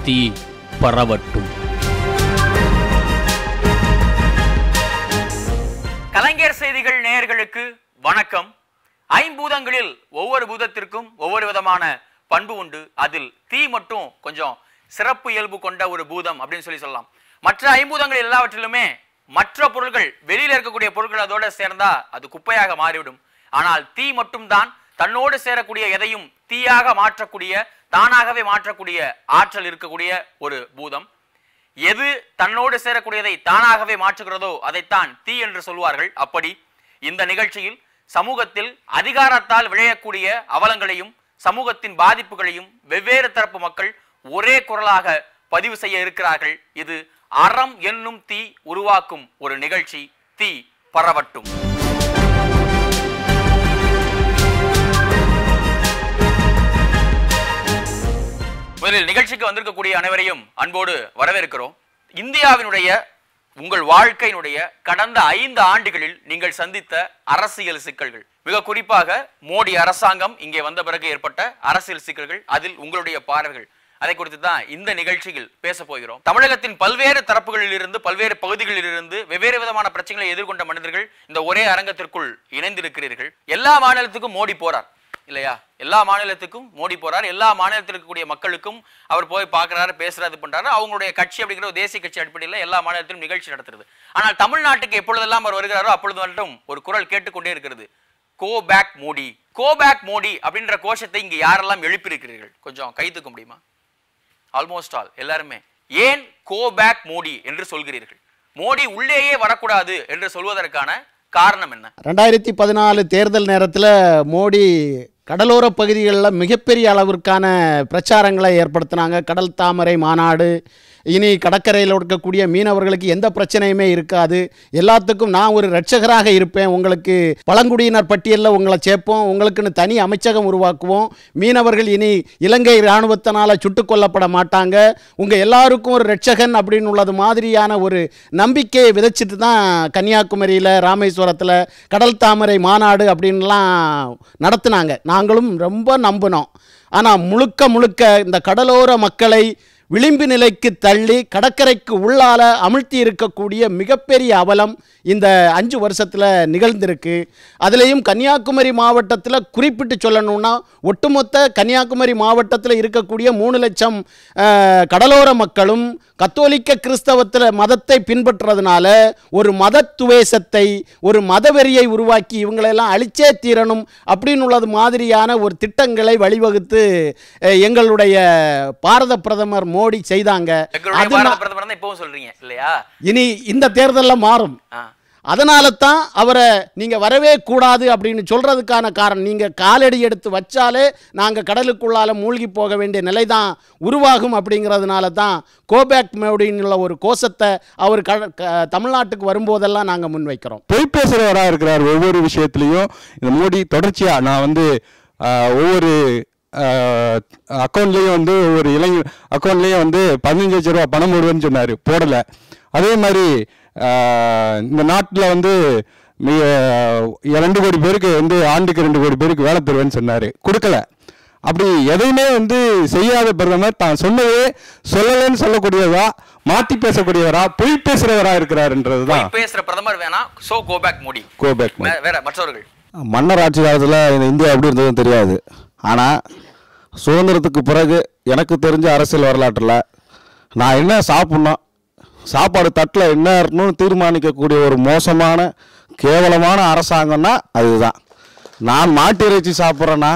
தீ பரவட்டும். கலைஞர் செய்திகள் நேயர்களுக்கு வணக்கம். ஐம்பூதங்களில் ஒவ்வொரு பூதத்திற்கும் ஒவ்வொரு விதமான பண்பு உண்டு. அதில் தீ மட்டும் கொஞ்சம் சிறப்பு இயல்பு கொண்ட ஒரு பூதம் அப்படின்னு சொல்லலாம். மற்ற ஐம்பூதங்கள் எல்லாவற்றிலுமே மற்ற பொருட்கள், வெளியில இருக்கக்கூடிய பொருட்கள் அதோட சேர்ந்தா அது குப்பையாக மாறிவிடும். ஆனால் தீ மட்டும் தான் தன்னோடு சேரக்கூடிய எதையும் தீயாக மாற்றக்கூடிய, தானாகவே மாற்றக்கூடிய ஆற்றல் இருக்கக்கூடிய ஒரு பூதம். எது தன்னோடு சேரக்கூடியதை தானாகவே மாற்றுகிறதோ அதைத்தான் தீ என்று சொல்வார்கள். அப்படி இந்த நிகழ்ச்சியில் சமூகத்தில் அதிகாரத்தால் விளையக்கூடிய அவலங்களையும் சமூகத்தின் பாதிப்புகளையும் வெவ்வேறு தரப்பு மக்கள் ஒரே குரலாக பதிவு செய்ய இருக்கிறார்கள். இது அறம் என்னும் தீ உருவாக்கும் ஒரு நிகழ்ச்சி. தீ பரவட்டும். முதலில் நிகழ்ச்சிக்கு வந்திருக்கக்கூடிய அனைவரையும் அன்போடு வரவேற்கிறோம். இந்தியாவினுடைய உங்கள் வாழ்க்கையினுடைய கடந்த 5 ஆண்டுகளில் நீங்கள் சந்தித்த அரசியல் சிக்கல்கள், மிக குறிப்பாக மோடி அரசாங்கம் இங்கே வந்த பிறகு ஏற்பட்ட அரசியல் சிக்கல்கள், அதில் உங்களுடைய பார்வைகள், அதை குறித்து தான் இந்த நிகழ்ச்சியில் பேச போகிறோம். தமிழகத்தின் பல்வேறு தரப்புகளில் இருந்து, பல்வேறு பகுதிகளில் இருந்து வெவ்வேறு விதமான பிரச்சனைகளை எதிர்கொண்ட மனிதர்கள் இந்த ஒரே அரங்கத்திற்குள் இணைந்திருக்கிறீர்கள். எல்லா மாநிலத்துக்கும் மோடி போறார் இல்லையா? எல்லா மாநிலத்துக்கும் மோடி போறார். எல்லா மாநிலத்தில் இருக்கக்கூடிய மக்களுக்கும் அவர் போய் பார்க்கிறாரு, பேசுறாரு, பண்றாரு. அவங்களுடைய கட்சி அப்படிங்கிற ஒரு தேசிய கட்சி அடிப்படையில் எல்லா மாநிலத்திலும் நிகழ்ச்சி நடத்துறது. ஆனால் தமிழ்நாட்டுக்கு எப்பொழுதெல்லாம் அவர் வருகிறாரோ அப்பொழுது மட்டும் ஒரு குரல் கேட்டுக்கொண்டே இருக்கிறது, go back Modi. Go back Modi அப்படின்ற கோஷத்தை இங்கு யாரெல்லாம் எழுப்பியிருக்கிறீர்கள்? கொஞ்சம் கை தூக்க முடியுமா? ஆல்மோஸ்ட் ஆல் எல்லாருமே. ஏன் கோ பேக் மோடி என்று சொல்கிறீர்கள்? மோடி உள்ளேயே வரக்கூடாது என்று சொல்வதற்கான காரணம் என்ன? 2014 தேர்தல் நேரத்தில் மோடி கடலோர பகுதிகளில் மிகப்பெரிய அளவிற்கான பிரச்சாரங்களை ஏற்படுத்தினாங்க. கடல் தாமரை மாநாடு, இனி கடற்கரையில் இருக்கக்கூடிய மீனவர்களுக்கு எந்த பிரச்சனையுமே இருக்காது, எல்லாத்துக்கும் நான் ஒரு இரட்சகராக இருப்பேன், உங்களுக்கு பழங்குடியினர் பட்டியலில் உங்களை சேர்ப்போம், உங்களுக்குன்னு தனி அமைச்சகம் உருவாக்குவோம், மீனவர்கள் இனி இலங்கை இராணுவத்தினால் சுட்டுக் கொல்லப்பட மாட்டாங்க, உங்கள் எல்லாருக்கும் ஒரு இரட்சகன் அப்படின்னு உள்ளது மாதிரியான ஒரு நம்பிக்கையை விதைச்சிட்டு தான் கன்னியாகுமரியில், ராமேஸ்வரத்தில் கடல் தாமரை மாநாடு அப்படின்லாம் நடத்தினாங்க. நாங்களும் ரொம்ப நம்பினோம். ஆனால் முழுக்க இந்த கடலோர மக்களை விளிம்பு நிலைக்கு தள்ளி கடற்கரைக்கு உள்ளால அமிழ்த்தி இருக்கக்கூடிய மிகப்பெரிய அவலம் இந்த 5 வருஷத்தில் நிகழ்ந்திருக்கு. அதுலேயும் கன்னியாகுமரி மாவட்டத்தில் குறிப்பிட்டு சொல்லணும்னா, ஒட்டுமொத்த கன்னியாகுமரி மாவட்டத்தில் இருக்கக்கூடிய 3 லட்சம் கடலோர மக்களும் கத்தோலிக்க கிறிஸ்தவத்தில் மதத்தை பின்பற்றுறதுனால ஒரு மத துவேஷத்தை, ஒரு மதவெறியை உருவாக்கி இவங்களெல்லாம் அழிச்சே தீரணும் அப்படின்னு உள்ளது மாதிரியான ஒரு திட்டங்களை வழிவகுத்து எங்களுடைய பாரத பிரதமர் மோடி செய்தாங்க. இனி இந்த தேர்தலில் மாறும். அதனால தான் அவரை நீங்கள் வரவே கூடாது அப்படின்னு சொல்கிறதுக்கான காரணம், நீங்கள் காலடி எடுத்து வச்சாலே நாங்கள் கடலுக்குள்ளால் மூழ்கி போக வேண்டிய நிலை தான் உருவாகும் அப்படிங்கிறதுனால தான் கோபேக் மோடின்னு ஒரு கோஷத்தை அவர் தமிழ்நாட்டுக்கு வரும்போதெல்லாம் நாங்கள் முன்வைக்கிறோம். பொய் பேசுகிறவராக இருக்கிறார் ஒவ்வொரு விஷயத்துலையும். இந்த மோடி தொடர்ச்சியாக நான் ஒவ்வொரு அக்கௌண்ட்லேயும் ஒரு இளைஞர் அக்கௌண்ட்லேயும் 15 லட்ச ரூபா பணம் போடுவேன்னு சொன்னார், போடலை. அதே மாதிரி இந்த நாட்டில் 2 கோடி பேருக்கு ஆண்டுக்கு 2 கோடி பேருக்கு வேலை தருவேன்னு சொன்னார், கொடுக்கல. அப்படி எதையுமே செய்யாத பிரதமர் தான் சொன்னதே சொல்லலன்னு சொல்லக்கூடியவரா, மாற்றி பேசக்கூடியவரா, பொய் பேசுறவரா இருக்கிறாருன்றது தான். பேசுற பிரதமர் வேணா. So go back Modi. Go back Modi. வேற மற்றவர்கள் மன்னர் ஆட்சி காலத்தில் இந்தியா எப்படி இருந்ததுன்னு தெரியாது. ஆனால் சுதந்திரத்துக்கு பிறகு எனக்கு தெரிஞ்ச அரசியல் வரலாற்றில் நான் என்ன சாப்பிட்ணும், சாப்பாடு தட்டில் என்ன இருக்கணும்னு தீர்மானிக்கக்கூடிய ஒரு மோசமான கேவலமான அரசாங்கம்னா அதுதான். நான் மாட்டு இறைச்சி சாப்பிட்றேன்னா,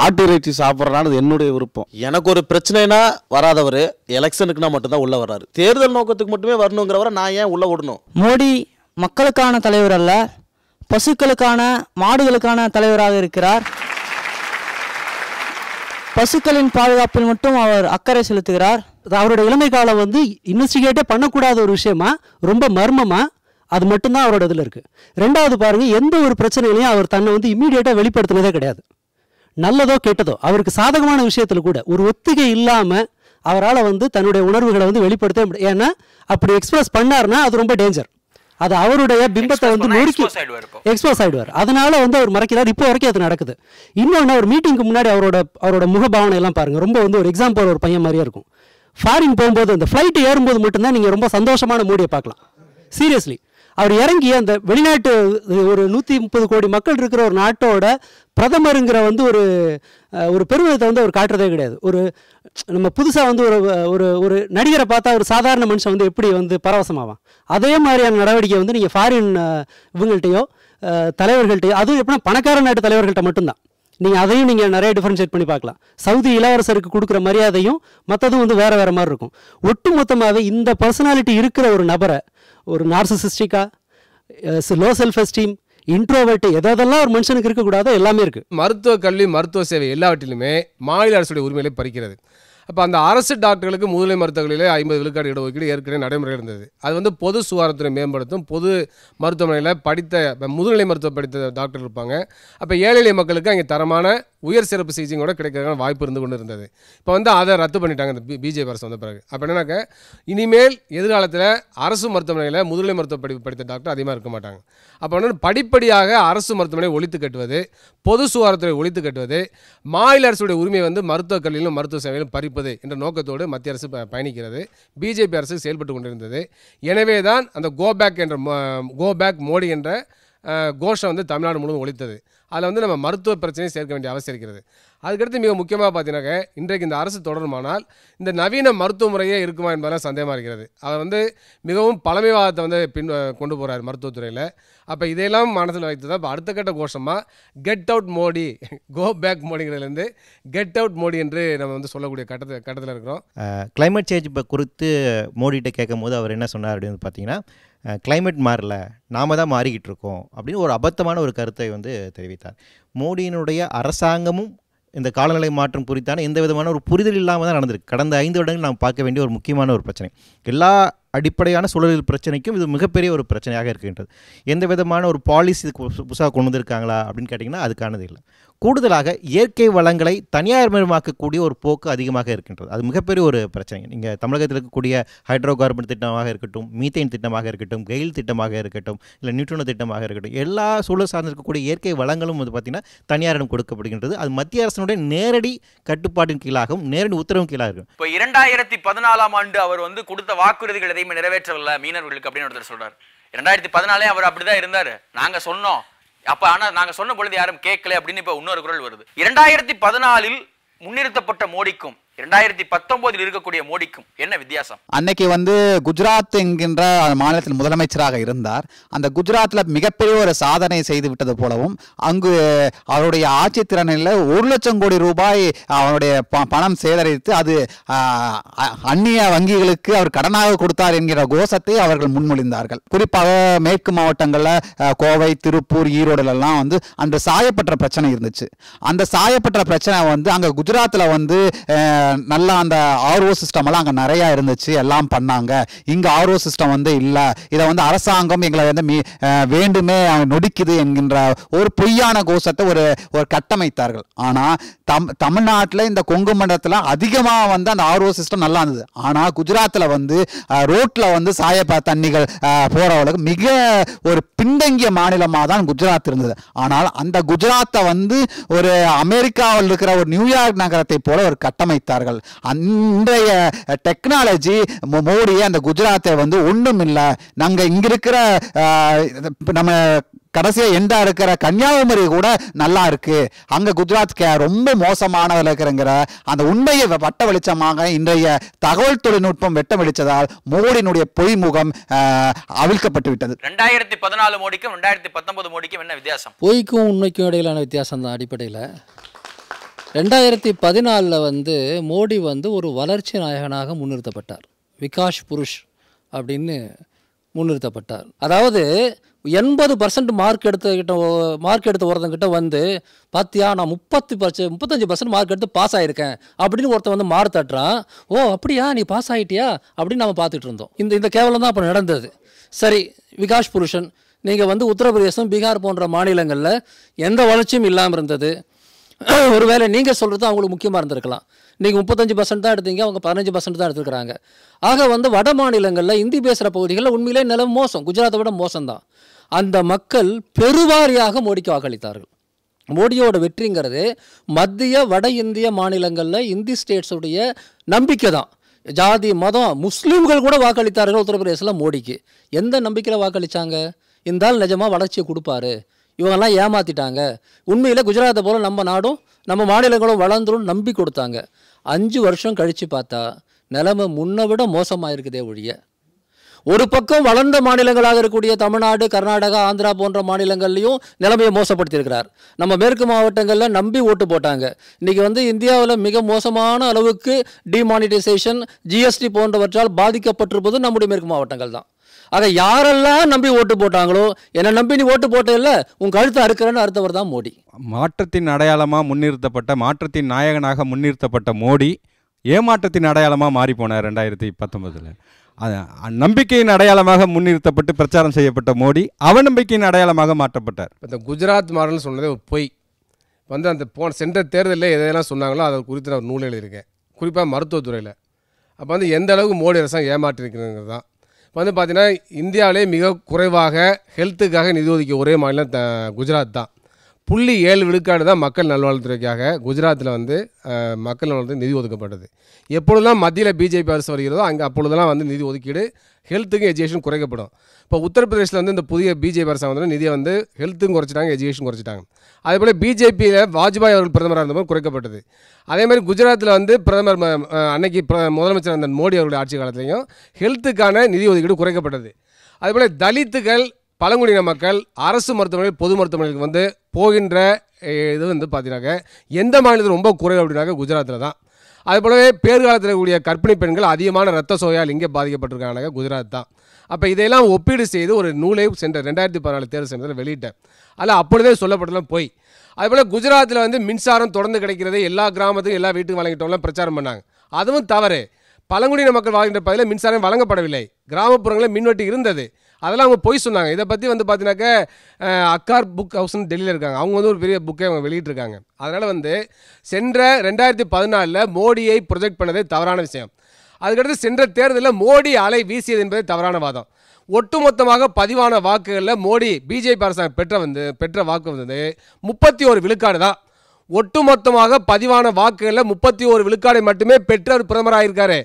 ஆட்டு இறைச்சி சாப்பிட்றேன்னா என்னுடைய விருப்பம். எனக்கு ஒரு பிரச்சனைனா வராதவர் எலெக்ஷனுக்குனா மட்டும்தான் உள்ள வர்றாரு. தேர்தல் நோக்கத்துக்கு மட்டுமே வரணுங்கிறவரை நான் ஏன் உள்ள விடணும்? மோடி மக்களுக்கான தலைவர் அல்ல, பசுக்களுக்கான, மாடுகளுக்கான தலைவராக இருக்கிறார். பசுக்களின் பாதுகாப்பில் மட்டும் அவர் அக்கறை செலுத்துகிறார். அவருடைய இளமை காலம் இன்வெஸ்டிகேட்டே பண்ணக்கூடாத ஒரு விஷயமா, ரொம்ப மர்மமா, அது மட்டும்தான் அவரோட இதில் இருக்குது. ரெண்டாவது பாருங்கள், எந்த ஒரு பிரச்சனையிலையும் அவர் தன்னை இம்மீடியட்டாக வெளிப்படுத்தினதே கிடையாது. நல்லதோ கெட்டதோ அவருக்கு சாதகமான விஷயத்தில் கூட ஒரு ஒத்திகை இல்லாமல் அவரால் தன்னுடைய உணர்வுகளை வெளிப்படுத்த, ஏன்னா அப்படி எக்ஸ்பிரஸ் பண்ணார்னா அது ரொம்ப டேஞ்சர். அது அவருடைய பிம்பத்தை நொறுக்கி எக்ஸ்போஸ் ஆயிடுவார். அதனால அவர் மறைக்கிறார். இப்போ வரைக்கும் அது நடக்குது. இன்னொன்று, ஒரு மீட்டிங்க்கு முன்னாடி அவரோட முகபாவனை எல்லாம் பாருங்க, ரொம்ப ஒரு எக்ஸாம்பிள் ஒரு பையன் மாதிரியே இருக்கும். ஃபாரின் போகும்போது அந்த ஃப்ளைட்டு ஏறும்போது மட்டும்தான் நீங்கள் ரொம்ப சந்தோஷமான மோடியை பார்க்கலாம். சீரியஸ்லி அவர் இறங்கி அந்த வெளிநாட்டு ஒரு 130 கோடி மக்கள் இருக்கிற ஒரு நாட்டோட பிரதமருங்கிற வந்து ஒரு பெருமிதத்தை வந்து அவர் காட்டுறதே கிடையாது. நம்ம புதுசாக வந்து ஒரு நடிகரை பார்த்தா ஒரு சாதாரண மனுஷன் வந்து எப்படி வந்து பரவசமாவான், அதே மாதிரியான நடவடிக்கை வந்து நீங்கள் ஃபாரின் இவங்கள்ட்டையோ தலைவர்கள்ட்டையோ, அதுவும் எப்படின்னா பணக்கார நாட்டு தலைவர்கள்ட்ட மட்டும்தான். நீங்கள் அதையும் நீங்கள் நிறைய டிஃபரன்ஷியேட் பண்ணி பார்க்கலாம். சவுதி இளவரசருக்கு கொடுக்குற மரியாதையும் மற்றதும் வந்து வேறு வேறு மாதிரி இருக்கும். ஒட்டு மொத்தமாகவே இந்த பர்சனாலிட்டி இருக்கிற ஒரு நபரை ஒரு நார்சிசிஸ்டிக்கா, லோ செல்ஃப் எஸ்டீம், இன்ட்ரோவர்ட், எதெல்லாம் ஒரு மனுஷனுக்கு இருக்கக்கூடாதோ எல்லாமே இருக்குது. மருத்துவ கல்வி, மருத்துவ சேவை எல்லாவற்றிலுமே மாநில அரசுடைய உரிமைகளை பறிக்கிறது. அப்போ அந்த அரசு டாக்டர்களுக்கு முதுநிலை மருத்துவர்களிலே 50 விழுக்காடு இடஒதுக்கீடு ஏற்கனவே நடைமுறை இருந்தது. அது வந்து பொது சுகாதாரத்துறை மேம்படுத்தும். பொது மருத்துவமனையில் படித்த முதுநிலை மருத்துவம் படித்த டாக்டர் இருப்பாங்க. அப்போ ஏழை எளிய மக்களுக்கு அங்கே தரமான உயர் சிறப்பு சிகிச்சை கூட கிடைக்கிறதுக்கான வாய்ப்பு இருந்து கொண்டு இருந்தது. இப்போ வந்து அதை ரத்து பண்ணிட்டாங்க இந்த பிஜேபி அரசு வந்த பிறகு. அப்போ என்னன்னாக்க இனிமேல் எதிர்காலத்தில் அரசு மருத்துவமனையில் முதுநிலை மருத்துவ படிப்பு படித்த டாக்டர் அதிகமாக இருக்க மாட்டாங்க. அப்போ வந்து படிப்படியாக அரசு மருத்துவமனை ஒழித்து கட்டுவது, பொது சுகாதாரத்துறை ஒழித்து கட்டுவது, மாநில அரசுடைய உரிமையை வந்து மருத்துவ கல்வியிலும் மருத்துவ சேவையிலும் பறிப்பது என்ற நோக்கத்தோடு மத்திய அரசு பயணிக்கிறது. பிஜேபி அரசு செயல்பட்டு கொண்டிருந்தது. எனவே தான் அந்த கோபேக் மோடி என்ற கோஷம் வந்து தமிழ்நாடு முழுவதும் ஒழித்தது. அதில் வந்து நம்ம மருத்துவ பிரச்சனையை சேர்க்க வேண்டிய அவசியம் இருக்கிறது. அதுக்கடுத்து மிக முக்கியமாக பார்த்தீங்கன்னாக்க இன்றைக்கு இந்த அரசு தொடருமானால் இந்த நவீன மருத்துவ முறையே இருக்குமா என்பதெல்லாம் சந்தேகமாக இருக்கிறது. அவர் வந்து மிகவும் பழமைவாதத்தை வந்து கொண்டு போகிறார் மருத்துவத்துறையில். அப்போ இதையெல்லாம் மனசில் வைத்து தான் இப்போ அடுத்த கட்ட கோஷமாக get out Modi, go back மோடிங்கிறதுலேருந்து கெட் அவுட் மோடி என்று நம்ம வந்து சொல்லக்கூடிய கட்டத்தில் இருக்கிறோம். கிளைமேட் சேஞ்ச் இப்போ குறித்து மோடிகிட்ட கேட்கும் போது அவர் என்ன சொன்னார் அப்படின்னு பார்த்தீங்கன்னா, கிளைமேட் மாறல, நாம தான் மாறிக்கிட்டு இருக்கோம் அப்படின்னு ஒரு அபத்தமான ஒரு கருத்தை வந்து தெரிவித்தார். மோடியினுடைய அரசாங்கமும் இந்த காலநிலை மாற்றம் குறித்தான எந்த விதமான ஒரு புரிதல் இல்லாமல் தான் நடந்திருக்கு. கடந்த 5 வருடங்கள் நாம் பார்க்க வேண்டிய ஒரு முக்கியமான ஒரு பிரச்சனை. எல்லா அடிப்படையான சூழலில் பிரச்சனைக்கும் இது மிகப்பெரிய ஒரு பிரச்சனையாக இருக்கின்றது. எந்த விதமான ஒரு பாலிசி புதுசாக கொண்டு வந்திருக்காங்களா அப்படின்னு கேட்டிங்கன்னா அதுக்கானது இல்லை. கூடுதலாக இயற்கை வளங்களை தனியார்மயமாக்கக்கூடிய ஒரு போக்கு அதிகமாக இருக்கின்றது. அது மிகப்பெரிய ஒரு பிரச்சனை. நீங்கள் தமிழகத்தில் இருக்கக்கூடிய ஹைட்ரோ கார்பன் திட்டமாக இருக்கட்டும், மீத்தேன் திட்டமாக இருக்கட்டும், கெயில் திட்டமாக இருக்கட்டும், இல்லை நியூட்ரினோ திட்டமாக இருக்கட்டும், எல்லா சூழல் சார்ந்திருக்கக்கூடிய இயற்கை வளங்களும் வந்து பார்த்திங்கன்னா தனியாரிடம் கொடுக்கப்படுகின்றது. அது மத்திய அரசினுடைய நேரடி கட்டுப்பாட்டின் கீழாகவும் நேரடி உத்தரவின் கீழாக இருக்கும். இப்போ 2014ஆம் ஆண்டு அவர் வந்து கொடுத்த வாக்குறுதிகள் எதையுமே நிறைவேற்றவில்லை மீனவர்களுக்கு அப்படின்னு ஒருத்தர் சொல்றாரு. 2014 அவர் அப்படிதான் இருந்தாரு, நாங்க சொன்னோம் அப்ப, ஆனா நாங்க சொன்ன பொழுது யாரும் கேட்கல அப்படின்னு இப்ப இன்னொரு குரல் வருது. 2014 முன்னிறுத்தப்பட்ட மோடிக்கும் 2019 இருக்கக்கூடிய மோடிக்கும் என்ன வித்தியாசம்? அன்னைக்கு வந்து குஜராத் என்கின்ற மாநிலத்தில் முதலமைச்சராக இருந்தார். அந்த குஜராத்தில் மிகப்பெரிய ஒரு சாதனை செய்து விட்டது போலவும், அங்கு அவருடைய ஆட்சி திறனில் 1 லட்சம் கோடி ரூபாய் அவருடைய பணம் சேகரித்து அது அந்நிய வங்கிகளுக்கு அவர் கடனாக கொடுத்தார் என்கிற கோஷத்தை அவர்கள் முன்மொழிந்தார்கள். குறிப்பாக மேற்கு மாவட்டங்களில் கோவை, திருப்பூர், ஈரோடுலாம் வந்து அந்த சாயப்பட்ட பிரச்சனை இருந்துச்சு. அந்த சாயப்பட்ட பிரச்சனை வந்து அங்கே குஜராத்தில் வந்து நல்லா அந்த ஆர்ஓ சிஸ்டம் எல்லாம் அங்கே நிறையா இருந்துச்சு, எல்லாம் பண்ணாங்க. இங்கே ஆர்ஓ சிஸ்டம் வந்து இல்லை, இதை வந்து அரசாங்கம் எங்களை வந்து வேண்டுமே நொடிக்குது என்கின்ற ஒரு பொய்யான கோஷத்தை ஒரு கட்டமைத்தார்கள். ஆனால் தமிழ்நாட்டில் இந்த கொங்கு மண்டலத்தில் அதிகமாக வந்து அந்த ஆர்ஓ சிஸ்டம் நல்லா இருந்தது. ஆனால் குஜராத்தில் வந்து ரோட்டில் வந்து சாய தண்ணிகள் போகிறவங்களுக்கு மிக ஒரு பின்தங்கிய மாநிலமாக தான் குஜராத் இருந்தது. ஆனால் அந்த குஜராத்தை வந்து ஒரு அமெரிக்காவில் இருக்கிற ஒரு நியூயார்க் நகரத்தை போல ஒரு கட்டமைத்தார்கள். அன்றைய டெக்னாலஜி மோடி அந்த குஜராத்தை வந்து ஒன்றும் இல்லை, நாங்கள் இங்க இருக்கிற நம்ம கடைசியா எண்டா இருக்கிற கன்னியாகுமரி கூட நல்லா இருக்கு, அங்க குஜராத் ரொம்ப மோசமானதில் இருக்கிறங்கிற அந்த உண்மையை வட்ட வெளிச்சமாக இன்றைய தகவல் தொழில்நுட்பம் வெட்ட வெளிச்சதால் மோடியினுடைய பொய் முகம் அவிழ்க்கப்பட்டு விட்டது. 2014 மோடிக்கும் 2019 மோடிக்கும் என்ன வித்தியாசம்? பொய்க்கும் உண்மைக்கும் இடையிலான வித்தியாசம் தான். அடிப்படையில் 2014 வந்து மோடி வந்து ஒரு வளர்ச்சி நாயகனாக முன்னிறுத்தப்பட்டார். விகாஷ் புருஷ் அப்படின்னு முன்னிறுத்தப்பட்டார். அதாவது 80% மார்க் எடுத்த ஒருத்தங்கிட்ட வந்து பார்த்தியா நான் 35% மார்க் எடுத்து பாஸ் ஆகிருக்கேன் அப்படின்னு ஒருத்தன் வந்து மார்க் தட்டுறான். ஓ அப்படியா நீ பாஸ் ஆகிட்டியா அப்படின்னு நம்ம பார்த்துட்டு இருந்தோம். இந்த கேவலம் தான் அப்போ நடந்தது. சரி, விகாஷ் புருஷன் நீங்கள் வந்து உத்தரப்பிரதேசம், பீகார் போன்ற மாநிலங்களில் எந்த வளர்ச்சியும் இல்லாமல் இருந்தது. ஒருவேளை நீங்கள் சொல்கிறது அவங்களுக்கு முக்கியமாக இருந்திருக்கலாம். நீங்கள் 35% தான் எடுத்தீங்க, அவங்க 15% தான் எடுத்துருக்கிறாங்க. ஆக வந்து வட மாநிலங்களில் இந்தி பேசுகிற பகுதிகளில் உண்மையிலே நிலம் மோசம், குஜராத்தை விட மோசம்தான். அந்த மக்கள் பெருவாரியாக மோடிக்கு வாக்களித்தார்கள். மோடியோட வெற்றிங்கிறது மத்திய வட இந்திய மாநிலங்களில் இந்தி ஸ்டேட்ஸுடைய நம்பிக்கை தான். ஜாதி மதம் முஸ்லீம்கள் கூட வாக்களித்தார்கள் உத்தரப்பிரதேசில் மோடிக்கு. எந்த நம்பிக்கையில் வாக்களித்தாங்க? இந்த ஆள் நிஜமாக வளர்ச்சியை கொடுப்பாரு, இவங்கெல்லாம் ஏமாற்றிட்டாங்க, உண்மையில் குஜராத்தை போல் நம்ம நாடும் நம்ம மாநிலங்களும் வளர்ந்துரும் நம்பி கொடுத்தாங்க. 5 வருஷம் கழித்து பார்த்தா நிலைமை முன்னை விட மோசமாக இருக்குதே ஒழிய. ஒரு பக்கம் வளர்ந்த மாநிலங்களாக இருக்கக்கூடிய தமிழ்நாடு, கர்நாடகா, ஆந்திரா போன்ற மாநிலங்கள்லையும் நிலைமையை மோசப்படுத்தியிருக்கிறார். நம்ம மேற்கு மாவட்டங்களில் நம்பி ஓட்டு போட்டாங்க. இன்றைக்கி இந்தியாவில் மிக மோசமான அளவுக்கு டிமானிட்டைசேஷன், ஜிஎஸ்டி போன்றவற்றால் பாதிக்கப்பட்டிருப்பது நம்முடைய மேற்கு மாவட்டங்கள் தான். ஆக யாரெல்லாம் நம்பி ஓட்டு போட்டாங்களோ, என்னை நம்பி நீ ஓட்டு போட்டதில்ல, உன் கழுத்தை அறுக்கிறேன்னு அறுத்தவர் தான் மோடி. மாற்றத்தின் அடையாளமாக முன்னிறுத்தப்பட்ட, மாற்றத்தின் நாயகனாக முன்னிறுத்தப்பட்ட மோடி ஏமாற்றத்தின் அடையாளமாக மாறி போனார் 2019. நம்பிக்கையின் அடையாளமாக முன்னிறுத்தப்பட்டு பிரச்சாரம் செய்யப்பட்ட மோடி அவநம்பிக்கையின் அடையாளமாக மாற்றப்பட்டார். இந்த குஜராத் மாடல்னு சொன்னதே ஒரு பொய். அந்த சென்ற தேர்தலில் எதையெல்லாம் சொன்னாங்களோ அதை குறித்து நான் ஒரு நூல் எழுதியிருக்கேன், குறிப்பாக மருத்துவத்துறையில். அப்போ எந்த அளவுக்கு மோடி அரசாங்கம் ஏமாற்றிருக்கிறது தான். இப்போ பார்த்தீங்கன்னா இந்தியாவிலே மிக குறைவாக ஹெல்த்துக்காக நிதி ஒதுக்கிய ஒரே மாநிலம் குஜராத் தான். 0.7 விழுக்காடு தான் மக்கள் நல்வாழ்வுத்துறைக்காக குஜராத்தில் மக்கள் நல்வாழ்வுத்துறை நிதி ஒதுக்கப்பட்டது. எப்பொழுதெல்லாம் மத்தியில் பிஜேபி அரசு வருகிறதோ அப்பொழுதெல்லாம் நிதி ஒதுக்கீடு ஹெல்த்துக்கும் எஜுகேஷன் குறைக்கப்படும். இப்போ உத்தரப்பிரதேசில் இந்த புதிய பிஜேபி அரசாங்கம் நிதியை ஹெல்த்துக்கும் குறைச்சிட்டாங்க, எஜுகேஷன் குறைச்சிட்டாங்க. அதேபோல் பிஜேபியில் வாஜ்பாய் அவர்கள் பிரதமராக இருந்தபோது குறைக்கப்பட்டது. அதேமாதிரி குஜராத்தில் பிரதமர் அன்னைக்கு முதலமைச்சர் அந்த மோடி அவர்களுடைய ஆட்சி காலத்திலையும் ஹெல்த்துக்கான நிதி ஒதுக்கீடு குறைக்கப்பட்டது. அதேபோல் தலித்துகள், பழங்குடியின மக்கள் அரசு மருத்துவமனைகள், பொது மருத்துவமனைகளுக்கு போகின்ற இது பார்த்தீங்கன்னாக்க எந்த மாநிலத்தில் ரொம்ப குறைவு அப்படின்னாக்க குஜராத்தில் தான். அதுபோலவே பேறுகாலத்தில் இருக்கக்கூடிய கர்ப்பிணி பெண்கள் அதிகமான இரத்த சோகையால் இங்கே பாதிக்கப்பட்டிருக்காங்க குஜராத் தான். அப்போ இதையெல்லாம் ஒப்பீடு செய்து ஒரு நூலை சென்ற 2014 தேர்தல் சமயத்தில் வெளியிட்டேன். அதில் அப்பொழுதே சொல்லப்பட்டதெல்லாம் போய். அதுபோல் குஜராத்தில் மின்சாரம் தொடர்ந்து கிடைக்கிறது, எல்லா கிராமத்துக்கும் எல்லா வீட்டுக்கும் வழங்கிட்டோம்லாம் பிரச்சாரம் பண்ணாங்க. அதுவும் தவறு. பழங்குடியின மக்கள் வாழ்கின்ற பகுதியில் மின்சாரம் வழங்கப்படவில்லை, கிராமப்புறங்களில் மின்வெட்டு இருந்தது, அதெல்லாம் அவங்க போய் சொன்னாங்க. இதை பற்றி பார்த்தீங்கன்னாக்க அக்கார் புக் ஹவுஸ்னு டெல்லியில் இருக்காங்க, அவங்க ஒரு பெரிய புக்கை அவங்க வெளியிட்டிருக்காங்க. அதனால் சென்ற 2014 மோடியை ப்ரொஜெக்ட் பண்ணதே தவறான விஷயம். அதுக்கடுத்து சென்ற தேர்தலில் மோடி அலை வீசியது என்பதே தவறான வாதம். ஒட்டுமொத்தமாக பதிவான வாக்குகளில் மோடி பிஜேபி அரசாங்கம் பெற்ற வாக்கு 31 விழுக்காடு தான். ஒட்டுமொத்தமாக பதிவான வாக்குகளில் 31 விழுக்காடை மட்டுமே பெற்றவர் பிரதமராக இருக்காரு.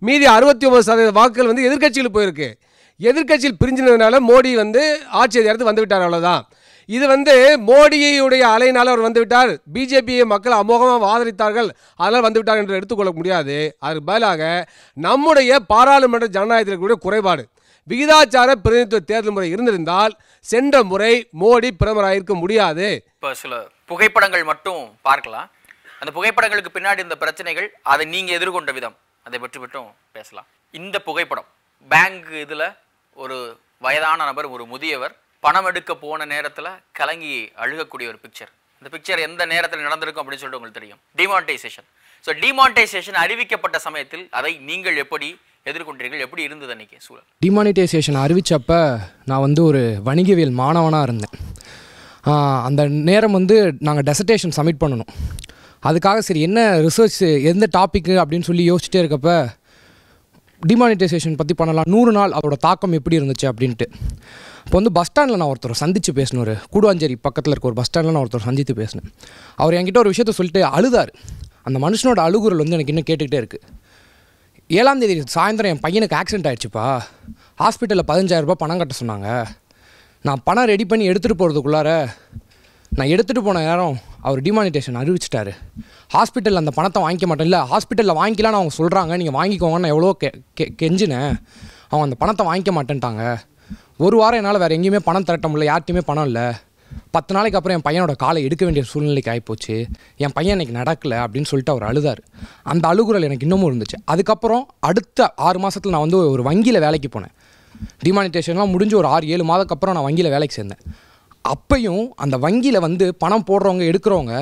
மீதி 69% வாக்குகள் எதிர்க்கட்சியில் போயிருக்கு. எதிர்க்கட்சியில் பிரிஞ்சினதுனால மோடி ஆட்சி அதிகாரத்துக்கு வந்துவிட்டார், அவ்வளோதான். இது மோடியுடைய அலையினால் அவர் வந்துவிட்டார், பிஜேபியை மக்கள் அமோகமாக ஆதரித்தார்கள், அதனால் வந்துவிட்டார் என்று எடுத்துக்கொள்ள முடியாது. அதற்கு பதிலாக நம்முடைய பாராளுமன்ற ஜனநாயகத்தில் கூட குறைபாடு, விகிதாச்சார பிரதிநிதித்துவ தேர்தல் முறை இருந்திருந்தால் சென்ற முறை மோடி பிரதமராக இருக்க முடியாது. இப்போ சில புகைப்படங்கள் மட்டும் பார்க்கலாம். அந்த புகைப்படங்களுக்கு பின்னாடி இந்த பிரச்சனைகள், அதை நீங்கள் எதிர்கொண்ட விதம், அதை பற்றி மட்டும் பேசலாம். இந்த புகைப்படம் பேங்க் இதில் ஒரு வயதான நபர், ஒரு முதியவர் பணம் எடுக்க போன நேரத்தில் கலங்கி அழுகக்கூடிய ஒரு பிக்சர். இந்த பிக்சர் எந்த நேரத்தில் நடந்திருக்கும் அப்படின்னு சொல்லிட்டு உங்களுக்கு தெரியும். டிமானிட்டைசேஷன். ஸோ டிமானிட்டைசேஷன் அறிவிக்கப்பட்ட சமயத்தில் அதை நீங்கள் எப்படி எதிர்கொண்டீர்கள், எப்படி இருந்தது அன்றைக்கி சூழல்? டிமானிட்டைசேஷன் அறிவித்தப்ப நான் ஒரு வணிகவியல் மாணவனாக இருந்தேன். அந்த நேரம் நாங்கள் டெசர்டேஷன் சப்மிட் பண்ணணும். அதுக்காக சரி என்ன ரிசர்ச், எந்த டாப்பிக்கு அப்படின்னு சொல்லி யோசிச்சுட்டே இருக்கப்போ டிமானிட்டைசேஷன் பற்றி பண்ணலாம், 100 நாள் அதோட தாக்கம் எப்படி இருந்துச்சு அப்படின்ட்டு. இப்போ பஸ் ஸ்டாண்டில் நான் ஒருத்தர் சந்தித்து பேசினேன், கூடுவாஞ்சேரி பக்கத்தில் இருக்க ஒரு பஸ் ஸ்டாண்டில் நான் ஒருத்தர் சந்தித்து பேசினேன். அவர் என்கிட்ட ஒரு விஷயத்த சொல்லிட்டு அழுதார். அந்த மனுஷனோட அழுகுரல் எனக்கு இன்னும் கேட்டுக்கிட்டே இருக்குது. 7ஆம் தேதி சாயந்தரம் என் பையனுக்கு ஆக்சிடென்ட் ஆகிடுச்சுப்பா, ஹாஸ்பிட்டலில் 15,000 ரூபாய் பணம் கட்ட சொன்னாங்க. நான் பணம் ரெடி பண்ணி எடுத்துகிட்டு போகிறதுக்குள்ளார நான் எடுத்துகிட்டு போன நேரம் அவர் டிமானிட்டைசேஷன் அறிவிச்சிட்டாரு. ஹாஸ்பிட்டலில் அந்த பணத்தை வாங்கிக்க மாட்டேன், இல்லை ஹாஸ்பிட்டலில் வாங்கிக்கலான்னு அவங்க சொல்கிறாங்க, நீங்கள் வாங்கிக்கோங்கன்னு நான் எவ்வளோ கெஞ்சினேன். அவங்க அந்த பணத்தை வாங்கிக்க மாட்டேன்ட்டாங்க. 1 வாரம் என்னால் வேறு எங்கேயுமே பணம் திரட்ட முடியல, யார்ட்டையுமே பணம் இல்லை. 10 நாளைக்கு அப்புறம் என் பையனோட காலை எடுக்க வேண்டிய சூழ்நிலைக்கு ஆகிப்போச்சு, என் பையன் இன்றைக்கி நடக்கலை அப்படின்னு சொல்லிட்டு அவர் அழுதார். அந்த அழுகுரல் எனக்கு இன்னமும் இருந்துச்சு. அதுக்கப்புறம் அடுத்த 6 மாதத்தில் நான் ஒரு வங்கியில் வேலைக்கு போனேன். டிமானிட்டைசேஷன்லாம் முடிஞ்சு ஒரு 6-7 மாதத்துக்கு அப்புறம் நான் வங்கியில் வேலைக்கு சேர்ந்தேன். அப்பையும் அந்த வங்கியில் பணம் போடுறவங்க எடுக்கிறவங்க